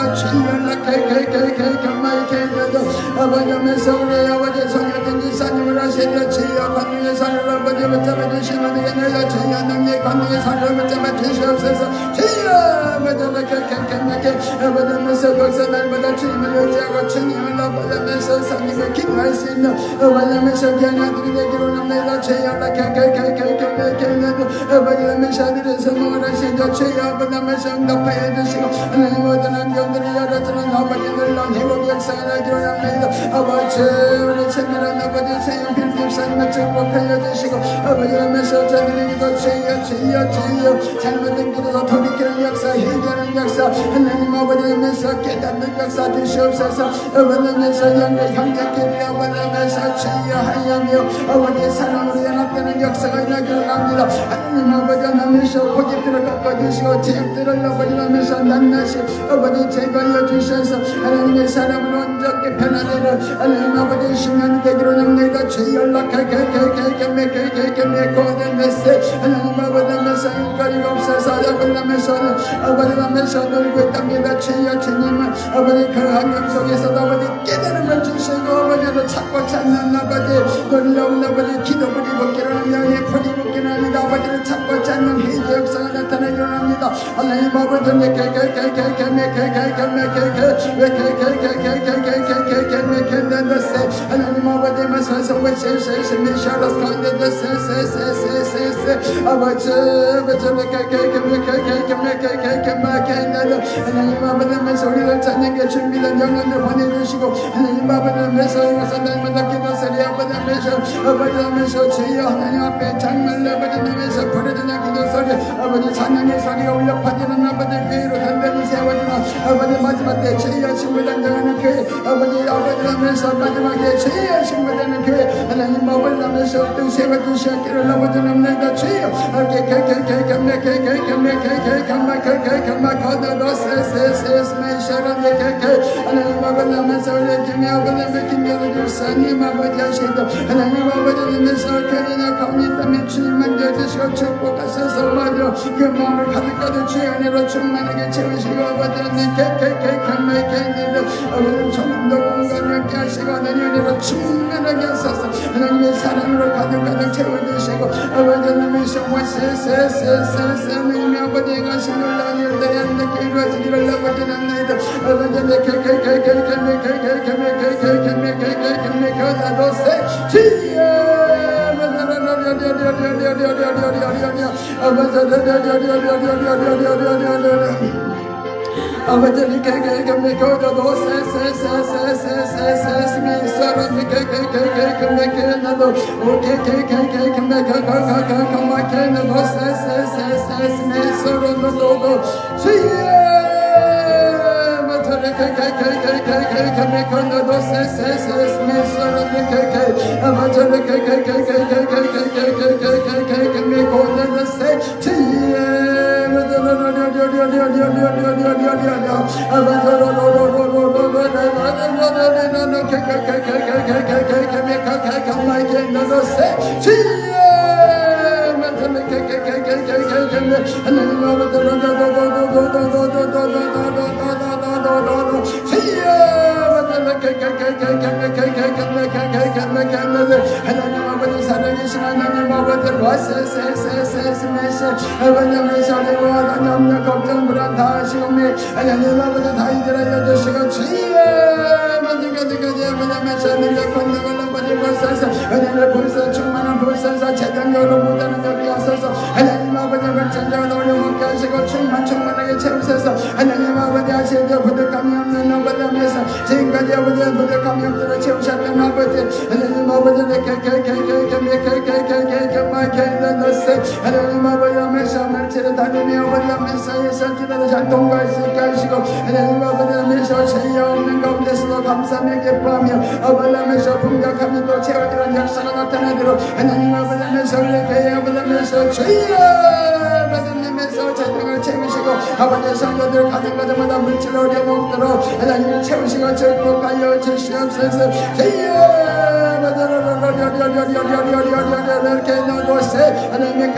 주여 아버지라면서 우리 아버지 성령된 지사님을 하시려 주여 관능의 산을 아버지 붙잡아주시면 되겠네요. 주여 능력 관능의 산을 붙잡아주시옵소서. 주여 아버지면서 거기서 날마다 주님을 의지하고 주님을 아버지면서 성령을 기도할 수 있는 아버지면서 귀한아들이 되기로 합니다. 주여 아버지면서 아들의 성공을 하시죠. 주여 아버지면서 응답하여 주시고 하나님 모든 환경들을 열어주는 아버지들 넌 회복 역사가 나기로 합니다. 아버지 우리 친밀한 아버지 세영 필집사님을 축복하여 주시고 아버지면서 저들에게도 주여 잘못된 길에서 돌이키는 역사 회개하는 역사 하나님 아버지면서 깨닫는 역사 주시옵소서. 아버지면서 영계 형제끼리 아버지면서 주여 하여며 아버지 사랑으로 연합되는 역사가 일어나기를 합니다. 하나님 아버지면서 고집들을 꺾어주시고 죄악들을 아버지면서 낱낱이 아버지 제거하여 주셔서 하나님의 사람을 온전히 편안히를 하나님 아버지 신년이 되기로 합니다. 주여 연락하게 고된 메시 하나님 아버지면서 인거리가 없어서 아버지면서 놀고 있답니다. 주여 주님은 아버지 그 환경 속에서도 아버지 깨달음을 주시고 아버지를 찾고 찾는 아버지 놀라운 아버지 기도불이 붙기를 위하여 불이 붙기를 합니다. 아버지를 찾고 찾는 회개 역사가 나타나기를 합니다. 하나님 아버지는 하나님 아버지면서 성부시시 미샤라스 간데데세 아버지 하나님 아버지면서 우리를 찾는 게 준비된 영혼들 보내주시고 하나님 아버지면서 날마다 기도소리 아버지면서 주여 하나님 앞에 장말 아버지면서 부르짖는 기도소리 아버지 찬양의 소리가 울려 퍼지는 아버지 교회로 단단히 세워주는 아버지 마지막 때 주여 신부장장하는 교회 아버지라면서 마지막에 주여 신부되는 교회 하나님 아버지라면서 또 세워주시기를 아버지는 내가 주여 하나님 아버지라면서 우리 김이 아버지를 김여도 주사님 아버지 하시도 하나님 아버지라면서 교회나 감리다면 주님 만져주시고 축복하셔서 마저 그 마음을 가득가득 주의 은혜로 충만하게 채우시고 아버지는 아버지는 조금도 공간을 함께 하시고 하나님 은혜로 충만하게 하소서. 하나님의 사랑으로 가득가득 채워주시고 아버지는 하나님의 아버지의 가신 놀라운 일들이 함께 이루어지기를 아버지는 나이다. 아버지는 아버지는 개개개개개개도 세세세세세세세세세세서로 개개개개개개개개개나도 오개개개개개개개개개개개개개개개도 세세세세세세서로도 시에 맞아라 개개개개개개개개개개도 세세세세세서로 개개개 맞아라 개개개개개개개개개개개개개개개도 세 시에 하나님 아버지 살아계신 하나님 아버지 하나님의 소리와 하나님의 걱정 불안 다 하시고 하나님 아버지 다 이들어 주시고 주여 만들까지 하나님의 사는가 건너가는 번이 벌써서 하나님의 불사 충만한 불사서 재단으로 못하는 여기 하소서 하나님 아버지 백전적으로 어려움게 하시고 충만하게 채우소서 하나님 아버지 하시죠 부득함이 없는 아버지에서 지금까지 아버지 부득함이 없도록 채우셨던 아버지 하나님 아버지를 하나님 아버지 하면서 말치를 다니며 아버지 하면서 예선지대로 잘 통과할 수 있게 하시고 하나님 아버지 하면서 죄의 없는 가운데서도 감사하며 기뻐하며 아버지 하면서 풍족함이 또 채워지는 역사가 나타나도록 하나님 아버지 하면서 우리 교회 아버지 하면서 주여 하나님께서 재능을 채우시고 아버지 성도들 가는 것마다 물질 어려움 없도록 하나님을 채우시고 축복하여 주시옵소서 주여 이렇게 놓으세 하나님의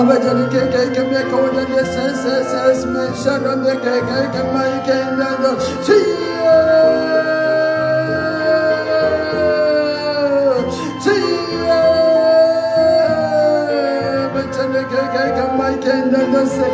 Abajani keke keme kona de ses me sharon de keke kemai kenda do siya bachane keke kemai kenda do se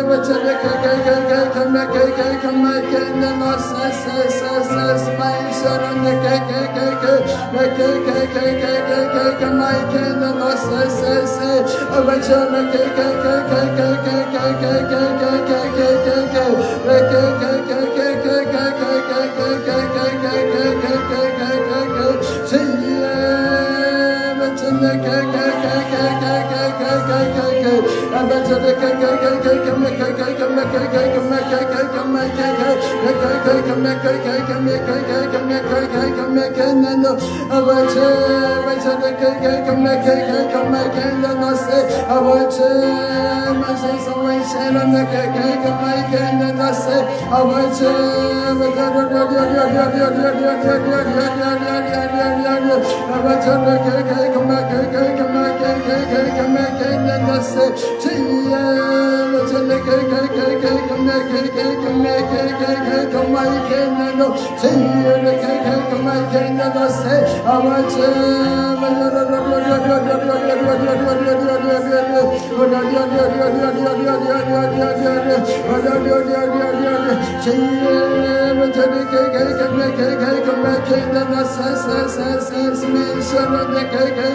bachane keke kemai kenda do ses mai sharon de keke